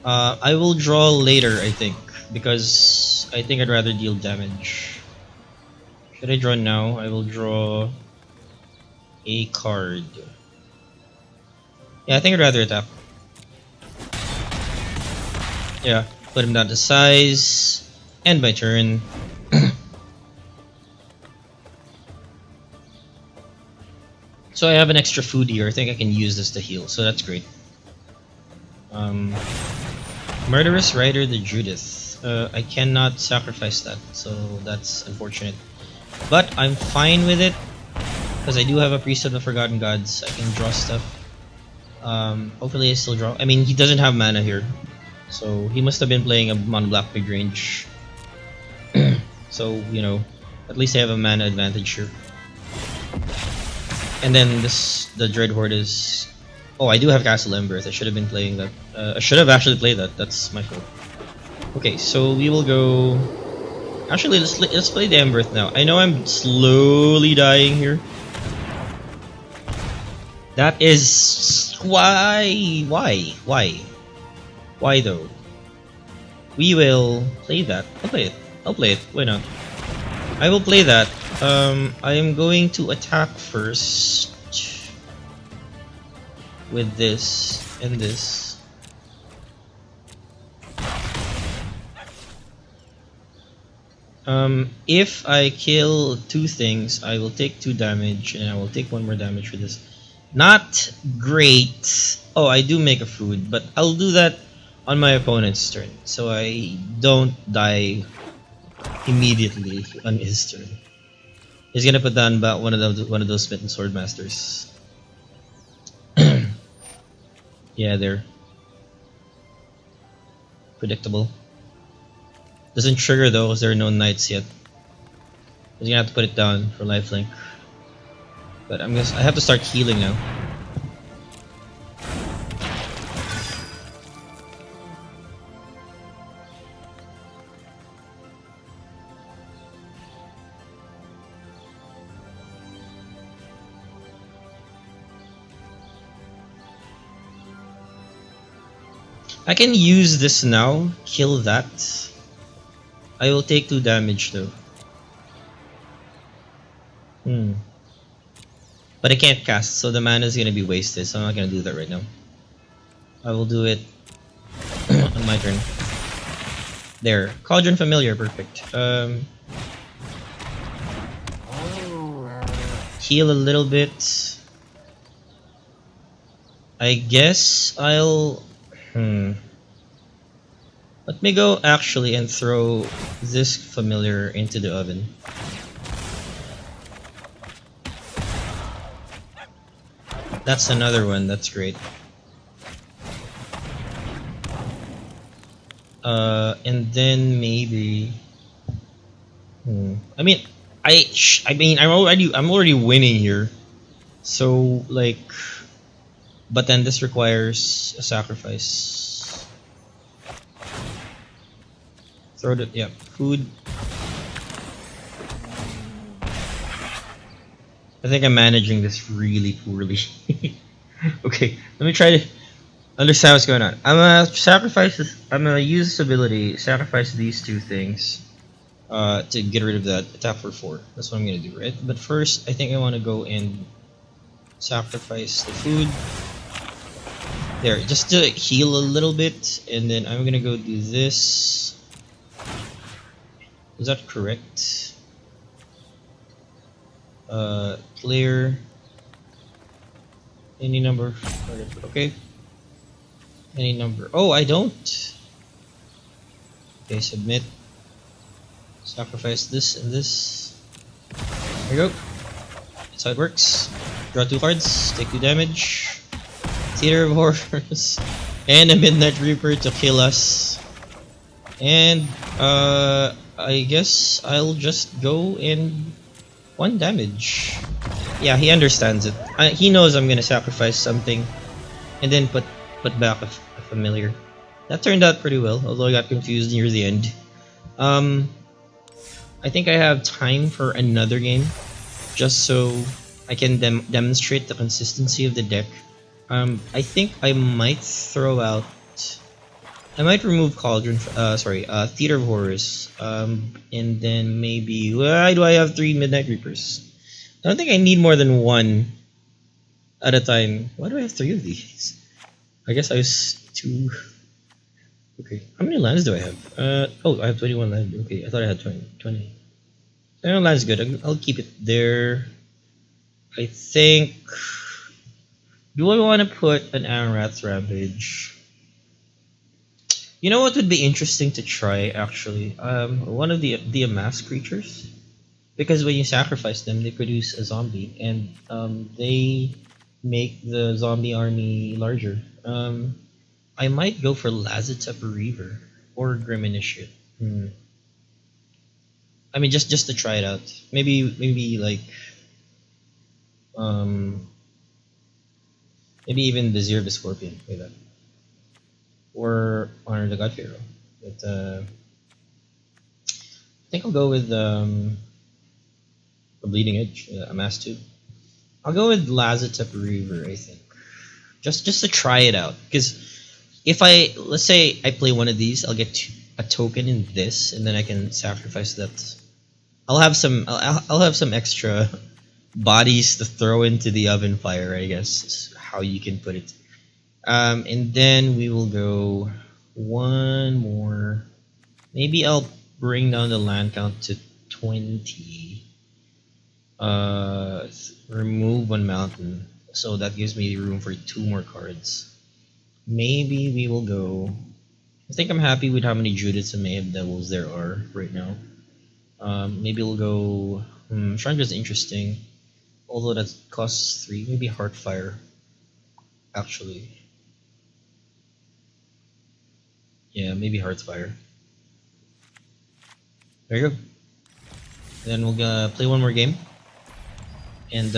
I will draw later, I think, because I think I'd rather deal damage. Should I draw now? I will draw a card. Yeah, I think I'd rather attack. Yeah, put him down to size. End my turn. So I have an extra food here. I think I can use this to heal, so that's great. Murderous Rider the Judith. I cannot sacrifice that, so that's unfortunate. But I'm fine with it, because I do have a Priesthood of Forgotten Gods. I can draw stuff. Hopefully I still draw. I mean, he doesn't have mana here, so he must have been playing a mono-black mid-range. So, you know, at least I have a mana advantage here. And then the Dread Horde is... Oh, I do have Castle Embers. I should have been playing that. I should have actually played that. That's my fault. Okay, so we will go... Actually, let's play the Embers now. I know I'm slowly dying here. That is... Why? Why though? We will play that. I'll play it. I'll play it. Why not? I will play that. I am going to attack first with this and this. If I kill two things, I will take 2 damage, and I will take 1 more damage for this. Not great. Oh, I do make a food, but I'll do that on my opponent's turn, so I don't die immediately on his turn. He's gonna put down about one of those Smitten Sword Masters. Yeah, they're predictable. Doesn't trigger though, because there are no knights yet. He's gonna have to put it down for lifelink. But I have to start healing now. I can use this now, kill that. I will take 2 damage though. But I can't cast, so the mana is gonna be wasted, so I'm not gonna do that right now. I will do it on my turn. There. Cauldron Familiar, perfect. Heal a little bit. I guess I'll... Let me go actually and throw this familiar into the oven. That's another one, that's great. And then maybe... I mean, I'm already winning here. So, like... But then this requires a sacrifice. Throw it, yeah, food. I think I'm managing this really poorly. Okay, let me try to understand what's going on. I'm gonna use this ability, sacrifice these 2 things to get rid of that attack for 4. That's what I'm gonna do, right? But first, I think I want to go and sacrifice the food. There, just to heal a little bit, and then I'm gonna go do this. Is that correct? Clear any number. Okay. Any number. Oh, I don't. Okay, submit. Sacrifice this and this. There you go. That's how it works. Draw 2 cards, take 2 damage. Theater of Horrors and a Midnight Reaper to kill us. And I guess I'll just go in 1 damage. Yeah, he understands it. He knows I'm gonna sacrifice something and then put back a familiar. That turned out pretty well, although I got confused near the end. I think I have time for another game, just so I can demonstrate the consistency of the deck. I think I might throw out. I might remove Cauldron. Theater of Horrors. And then maybe. Why do I have 3 Midnight Reapers? I don't think I need more than 1 at a time. Why do I have 3 of these? I guess I was 2. Okay, how many lands do I have? I have 21 lands. Okay, I thought I had 20. Land's good. I'll keep it there. I think. Do I want to put an Aranrath's Rampage? You know what would be interesting to try actually? One of the amassed creatures, because when you sacrifice them, they produce a zombie, and they make the zombie army larger. I might go for Lazotep Reaver or Grim Initiate. I mean, just to try it out. Maybe like maybe even the Zero of the Scorpion, like that, or Honor the God Pharaoh. But I think I'll go with the Bleeding Edge, Amass 2. I'll go with Lazotep Reaver. I think just to try it out, because if let's say I play one of these, I'll get a token in this, and then I can sacrifice that. I'll have some extra bodies to throw into the oven fire, I guess is how you can put it. And then we will go one more. Maybe I'll bring down the land count to 20. Remove 1 mountain, so that gives me room for 2 more cards. Maybe we will go. I think I'm happy with how many Judiths and Mayhem Devils there are right now. Maybe we'll go. Chandra's interesting, although that costs 3. Maybe Heartfire. Actually, yeah, maybe Heartfire. There you go. Then we'll play one more game, and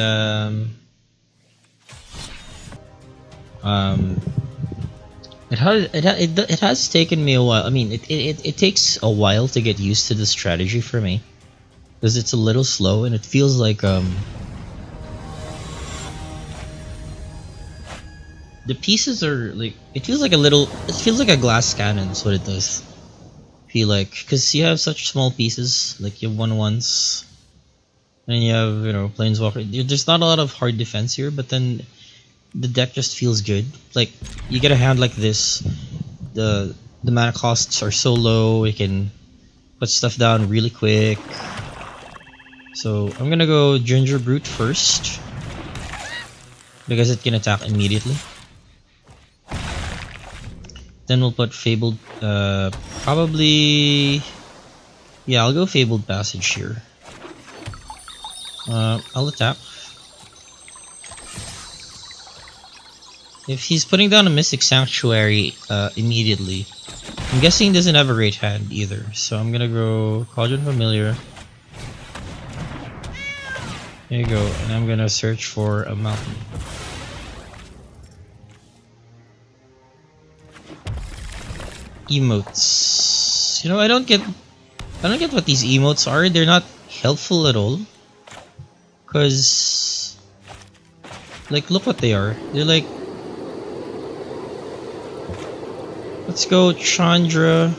it has taken me a while. I mean, it takes a while to get used to the strategy for me, because it's a little slow and it feels like the pieces are like, it feels like a glass cannon is what it does feel like, because you have such small pieces, like you have 1/1s and you have, Planeswalker. There's not a lot of hard defense here, but then the deck just feels good. Like, you get a hand like this, the mana costs are so low, you can put stuff down really quick. So I'm gonna go Ginger Brute first, because it can attack immediately. Then we'll put Fabled, probably, yeah, I'll go Fabled Passage here. I'll attack. If he's putting down a Mystic Sanctuary immediately, I'm guessing he doesn't have a great hand either. So I'm gonna go Cauldron Familiar. There you go, and I'm gonna search for a mountain. Emotes. I don't get what these emotes are. They're not helpful at all. Cause, like, look what they are. They're like, let's go Chandra.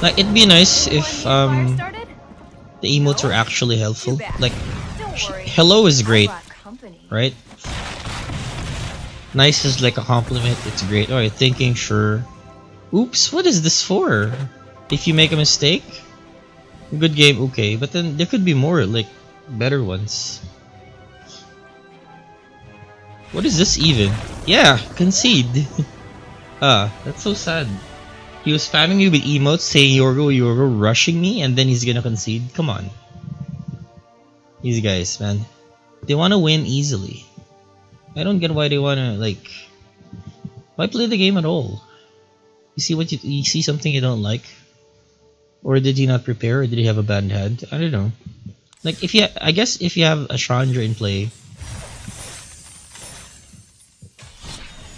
Like, it'd be nice if the emotes were actually helpful. Like, hello is great, right? Nice is like a compliment. It's great. Alright, thinking, sure. Oops, what is this for? If you make a mistake? Good game, okay. But then there could be more, like, better ones. What is this even? Yeah, concede. That's so sad. He was spamming me with emotes saying Yorgo, rushing me, and then he's gonna concede. Come on. These guys, man. They wanna win easily. I don't get why they wanna, like, why play the game at all? You see something you don't like? Or did he not prepare, or did he have a bad hand? I don't know. Like, I guess if you have a Chandra in play,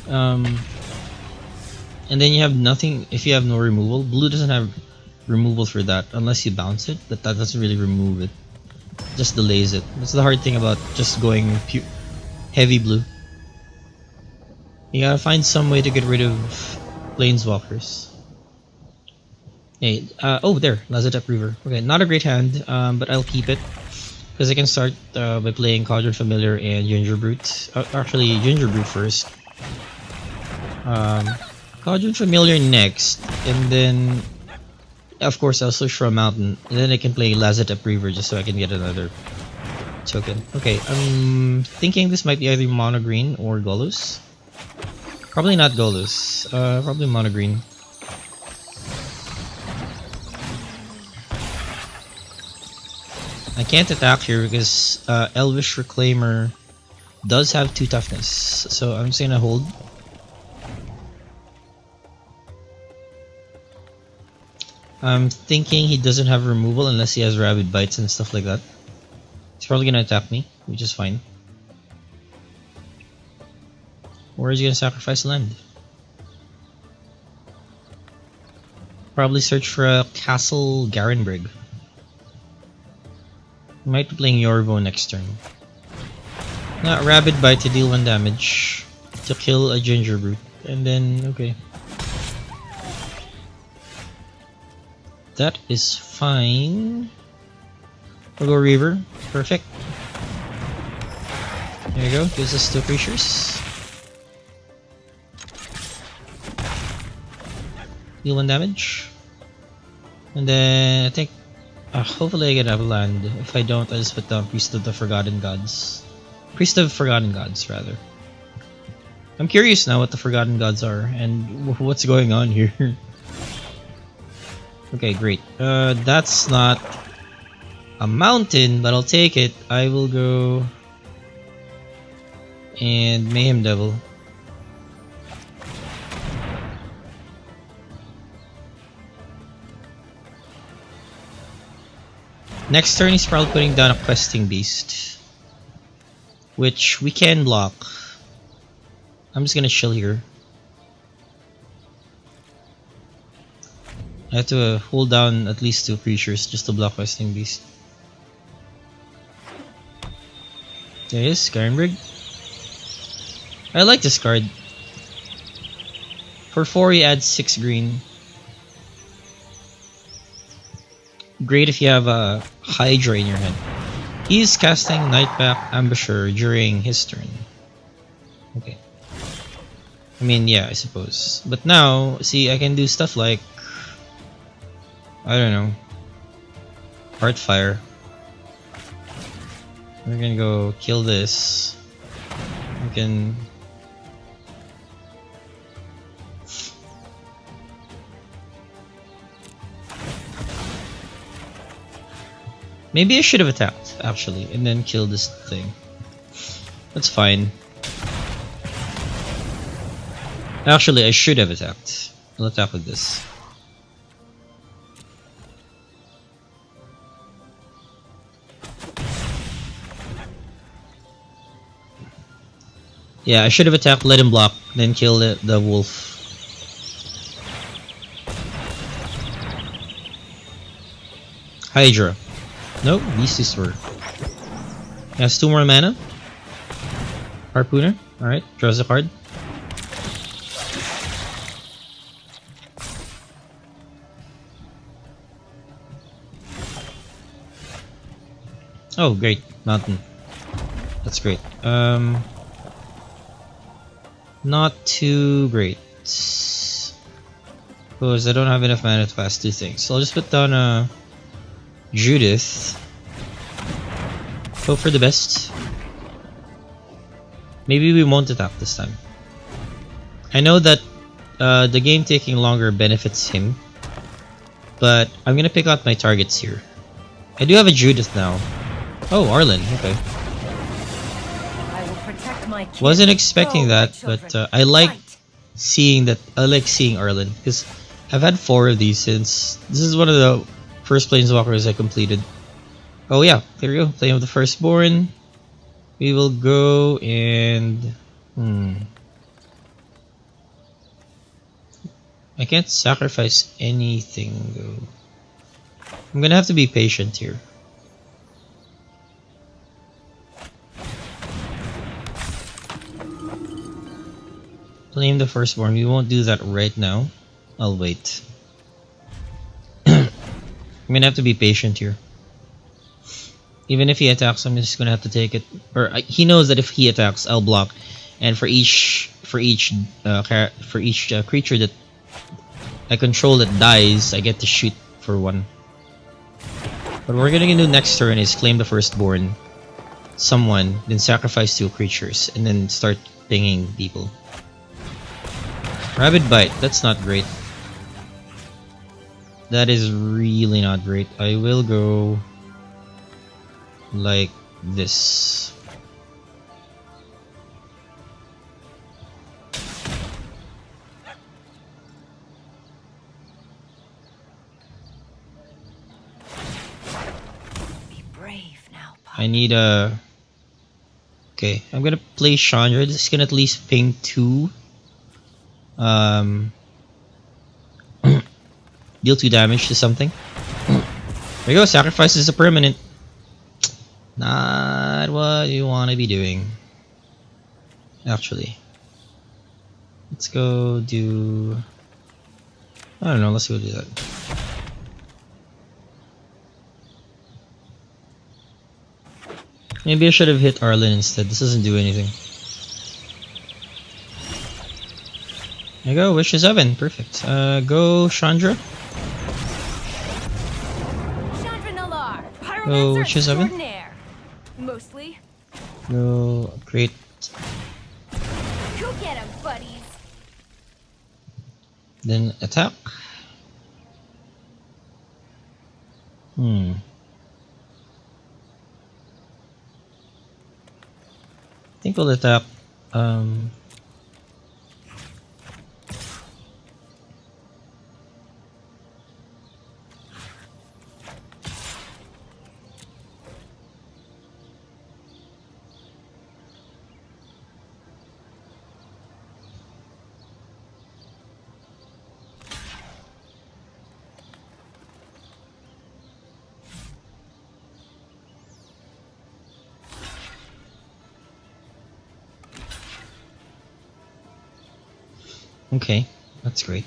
and and then you have nothing if you have no removal. Blue doesn't have removal for that unless you bounce it, but that doesn't really remove it. Just delays it. That's the hard thing about just going heavy blue. You gotta find some way to get rid of planeswalkers. Hey, oh there, Lazadep River. Okay, not a great hand, but I'll keep it. Because I can start by playing Cauldron Familiar and Ginger Brute. Actually, Ginger Brute first. Cauldron Familiar next, and then of course I'll switch for a mountain, and then I can play Lazadep River just so I can get another token. Okay, I'm thinking this might be either mono green or Golos. Probably not Golos. Probably mono green. I can't attack here because Elvish Reclaimer does have 2 toughness, so I'm just gonna hold. I'm thinking he doesn't have removal unless he has Rabid Bites and stuff like that. He's probably gonna attack me, which is fine. Or is he gonna sacrifice land? Probably search for a Castle Garenbrig. Might be playing Yorvo next turn. Not Rabid Bite to deal 1 damage to kill a Ginger Brute, and then okay. That is fine. We'll go Reaver. Perfect. There you go. Gives us 2 creatures. Deal 1 damage. And then I think hopefully I get a land. If I don't, I just put down Priest of the Forgotten Gods. Priest of Forgotten Gods, rather. I'm curious now what the Forgotten Gods are and what's going on here. Okay, great. That's not a mountain, but I'll take it. I will go and Mayhem Devil. Next turn he's probably putting down a Questing Beast, which we can block. I'm just gonna chill here. I have to hold down at least 2 creatures just to block Questing Beast. There he is, Garenbrig. I like this card. For 4 he adds 6 green. Great if you have a Hydra in your hand. He's casting Nightback Ambusher during his turn. Okay. I mean, yeah, I suppose. But now, see, I can do stuff like, I don't know, Heartfire. We're gonna go kill this. We can. Maybe I should have attacked, actually, and then killed this thing. That's fine. Actually, I should have attacked. I'll attack with this. Yeah, I should have attacked, let him block, then kill the wolf. Hydra. Nope, Beast is Sword. He has 2 more mana. Harpooner. Alright, draws a card. Oh, great. Mountain. That's great. Not too great. Because I don't have enough mana to pass 2 things. So I'll just put down a Judith. Hope for the best. Maybe we won't attack this time. I know that the game taking longer benefits him, but I'm gonna pick out my targets here. I do have a Judith now. Oh, Arlen. Okay. I will protect my kin. Wasn't expecting Go, that, my but children. I like Fight. seeing that. I like seeing Arlen because I've had 4 of these since this is one of the first Planeswalkers I completed. Oh yeah, there we go. Claim the Firstborn. We will go and I can't sacrifice anything though. I'm gonna have to be patient here. Claim the Firstborn. We won't do that right now. I'll wait. I'm gonna have to be patient here. Even if he attacks, I'm just gonna have to take it. Or he knows that if he attacks, I'll block. And for each creature that I control that dies, I get to shoot for one. What we're gonna do next turn is claim the Firstborn, someone, then sacrifice 2 creatures, and then start pinging people. Rabid Bite, that's not great. That is really not great. I will go like this. Be brave now, Pop. I need a... Okay, I'm gonna play Chandra. This is gonna at least ping 2. Deal 2 damage to something. There you go, sacrifices a permanent. Not what you want to be doing. Actually. Let's go do... I don't know, let's go do that. Maybe I should have hit Arlen instead. This doesn't do anything. There you go, Wishes Oven. Perfect. Go Chandra. Go Wishes Oven. Mostly. Go create. Go get him, buddies. Then attack. I think we'll attack. Okay, that's great.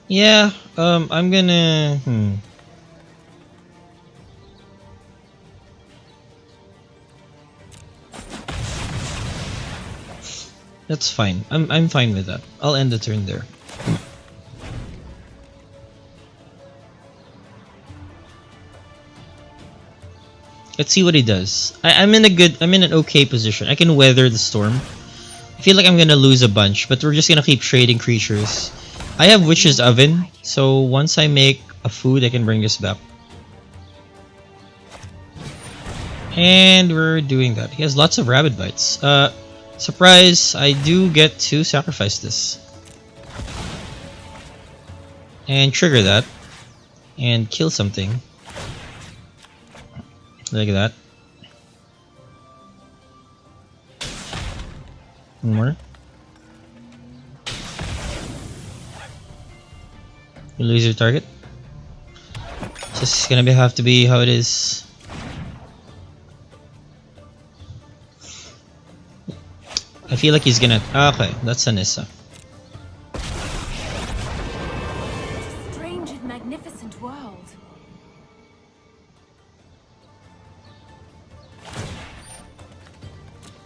Yeah, I'm gonna That's fine. I'm fine with that. I'll end the turn there. Let's see what he does. I'm in an okay position. I can weather the storm. I feel like I'm gonna lose a bunch, but we're just gonna keep trading creatures. I have Witch's Oven, so once I make a food, I can bring this back. And we're doing that. He has lots of Rabid Bites. Surprise! I do get to sacrifice this. And trigger that. And kill something. Like that. One more. You lose your target. Just gonna have to be how it is. I feel like he's gonna... Okay, that's Anissa. Strange and magnificent world.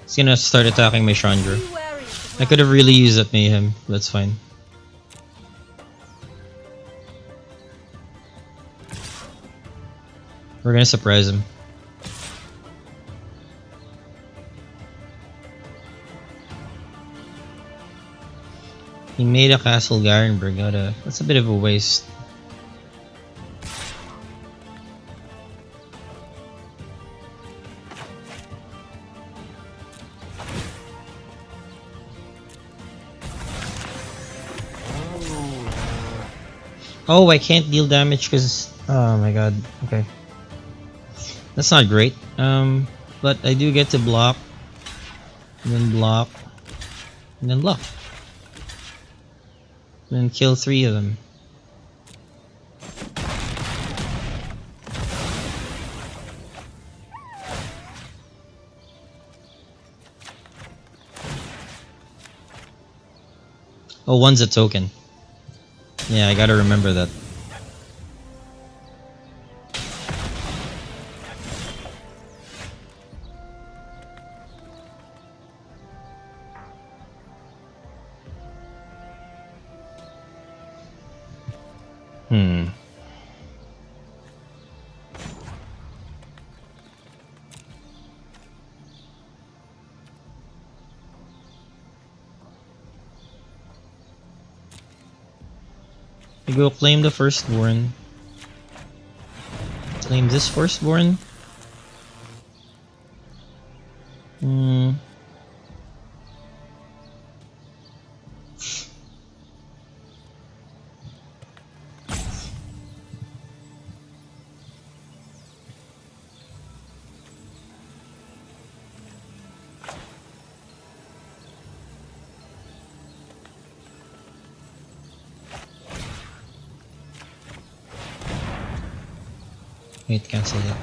He's gonna start attacking my Chandra. I could have really used that Mayhem. That's fine. We're gonna surprise him. He made a Castle Garenberg out of... That's a bit of a waste. Oh, I can't deal damage because... Oh my god. Okay. That's not great. But I do get to block, and then block, and then block, and then kill 3 of them. Oh, one's a token. Yeah, I gotta remember that. You go claim the firstborn. Claim this firstborn. Wait, cancel that.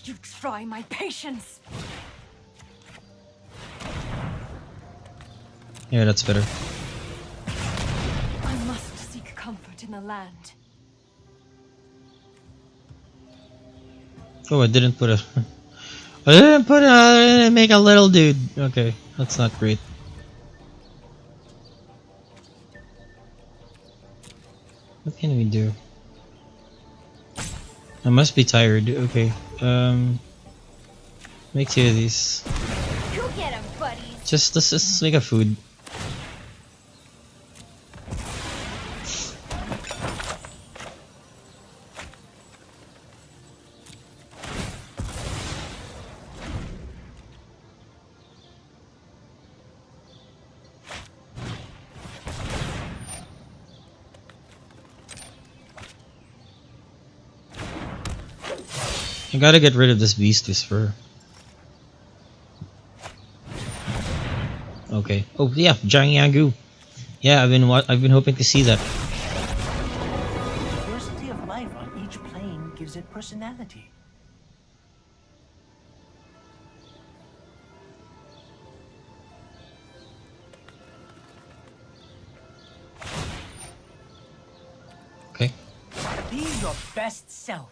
You try my patience. Yeah, that's better. I must seek comfort in the land. Oh, I didn't put a. I didn't make a little dude. Okay, that's not great. What can we do? I must be tired. Okay. Make 2 of these. Go get 'em, buddies. Let's just make a food. I gotta get rid of this beast whisperer. Okay. Oh yeah, Jiang Yangu. Yeah, I've been hoping to see that. The diversity of life on each plane gives it personality. Okay. Be your best self.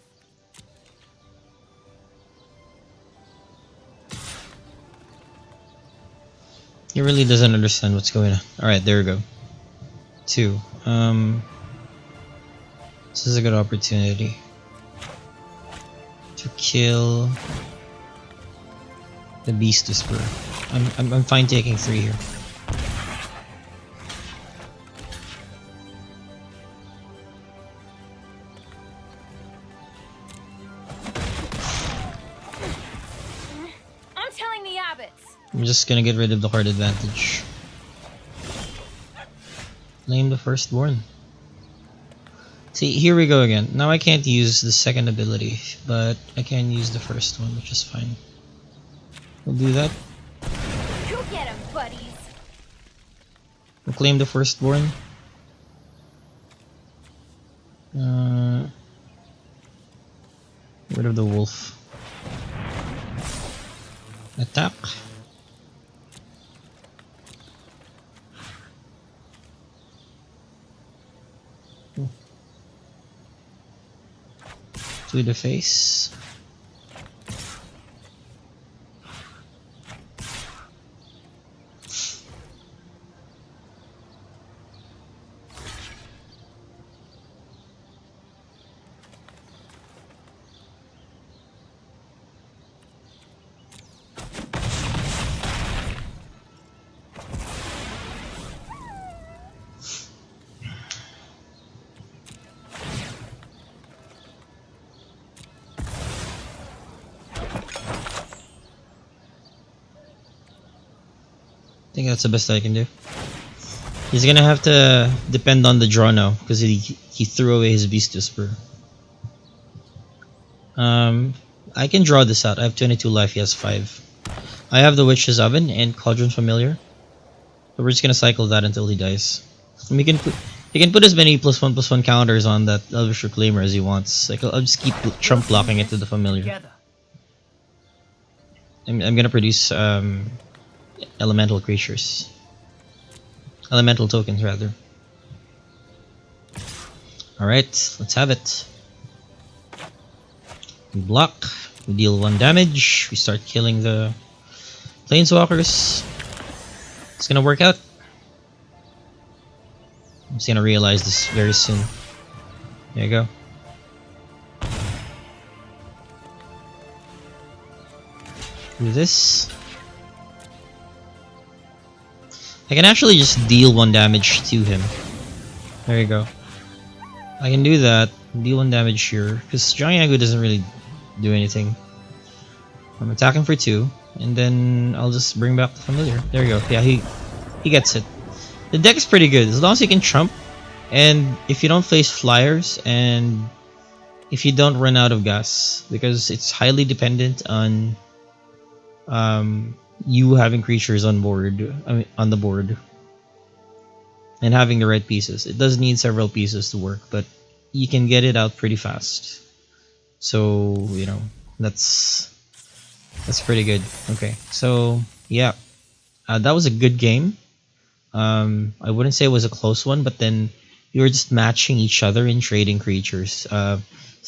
He really doesn't understand what's going on. Alright, there we go. 2. This is a good opportunity to kill the beast whisperer. I'm fine taking 3 here. I'm telling the abbots. I'm just gonna get rid of the hard advantage. Claim the firstborn. See, here we go again. Now I can't use the second ability, but I can use the first one, which is fine. We'll do that. Go get 'em, buddies. We'll claim the firstborn. Rid of the wolf. Attack. To the face. I think that's the best I can do. He's gonna have to depend on the draw now because he threw away his Beast Whisper. I can draw this out. I have 22 life. He has 5. I have the Witch's Oven and Cauldron Familiar. So we're just gonna cycle that until he dies. And he can put as many +1/+1 counters on that Elvish Reclaimer as he wants. Like I'll just keep trump blocking it to the Familiar. I'm gonna produce elemental creatures. Elemental tokens, rather. Alright, let's have it. We block, we deal 1 damage, we start killing the Planeswalkers. It's gonna work out. I'm just gonna realize this very soon. There you go. Do this. I can actually just deal 1 damage to him. There you go. I can do that. Deal 1 damage here. Because Jiangyagu doesn't really do anything. I'm attacking for 2. And then I'll just bring back the Familiar. There you go. Yeah, he gets it. The deck is pretty good. As long as you can trump. And if you don't face flyers. And if you don't run out of gas. Because it's highly dependent on you having creatures on board, on the board, and having the right pieces. It does need several pieces to work, but you can get it out pretty fast. So you know that's pretty good. Okay, so yeah, that was a good game. I wouldn't say it was a close one, but then you were just matching each other in trading creatures. So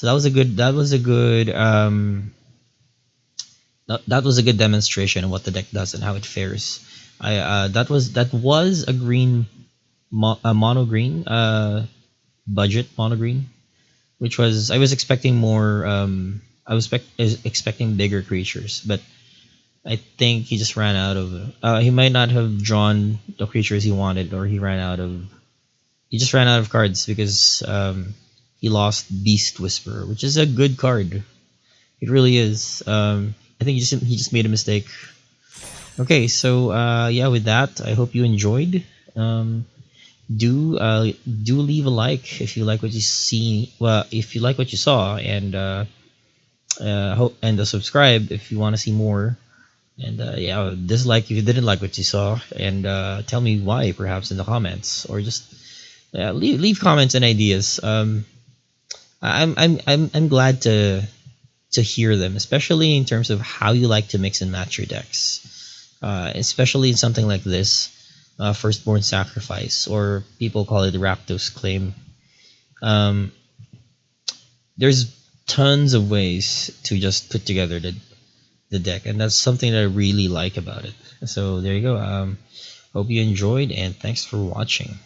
that was a good. That was a good demonstration of what the deck does and how it fares. That was a green, mono green, budget mono green, which was I was expecting more. I was expecting bigger creatures, but I think he just ran out of. He might not have drawn the creatures he wanted, or he just ran out of cards because he lost Beast Whisperer, which is a good card. It really is. I think he just made a mistake. Okay, so yeah, with that, I hope you enjoyed. Do leave a like if you like what you see. Well, if you like what you saw, and subscribe if you want to see more. And yeah, dislike if you didn't like what you saw, and tell me why, perhaps in the comments, or just leave comments and ideas. I'm glad to hear them, especially in terms of how you like to mix and match your decks, especially in something like this, Firstborn Sacrifice, or people call it Rakdos Claim. There's tons of ways to just put together the deck, and that's something that I really like about it. So there you go. Hope you enjoyed, and thanks for watching.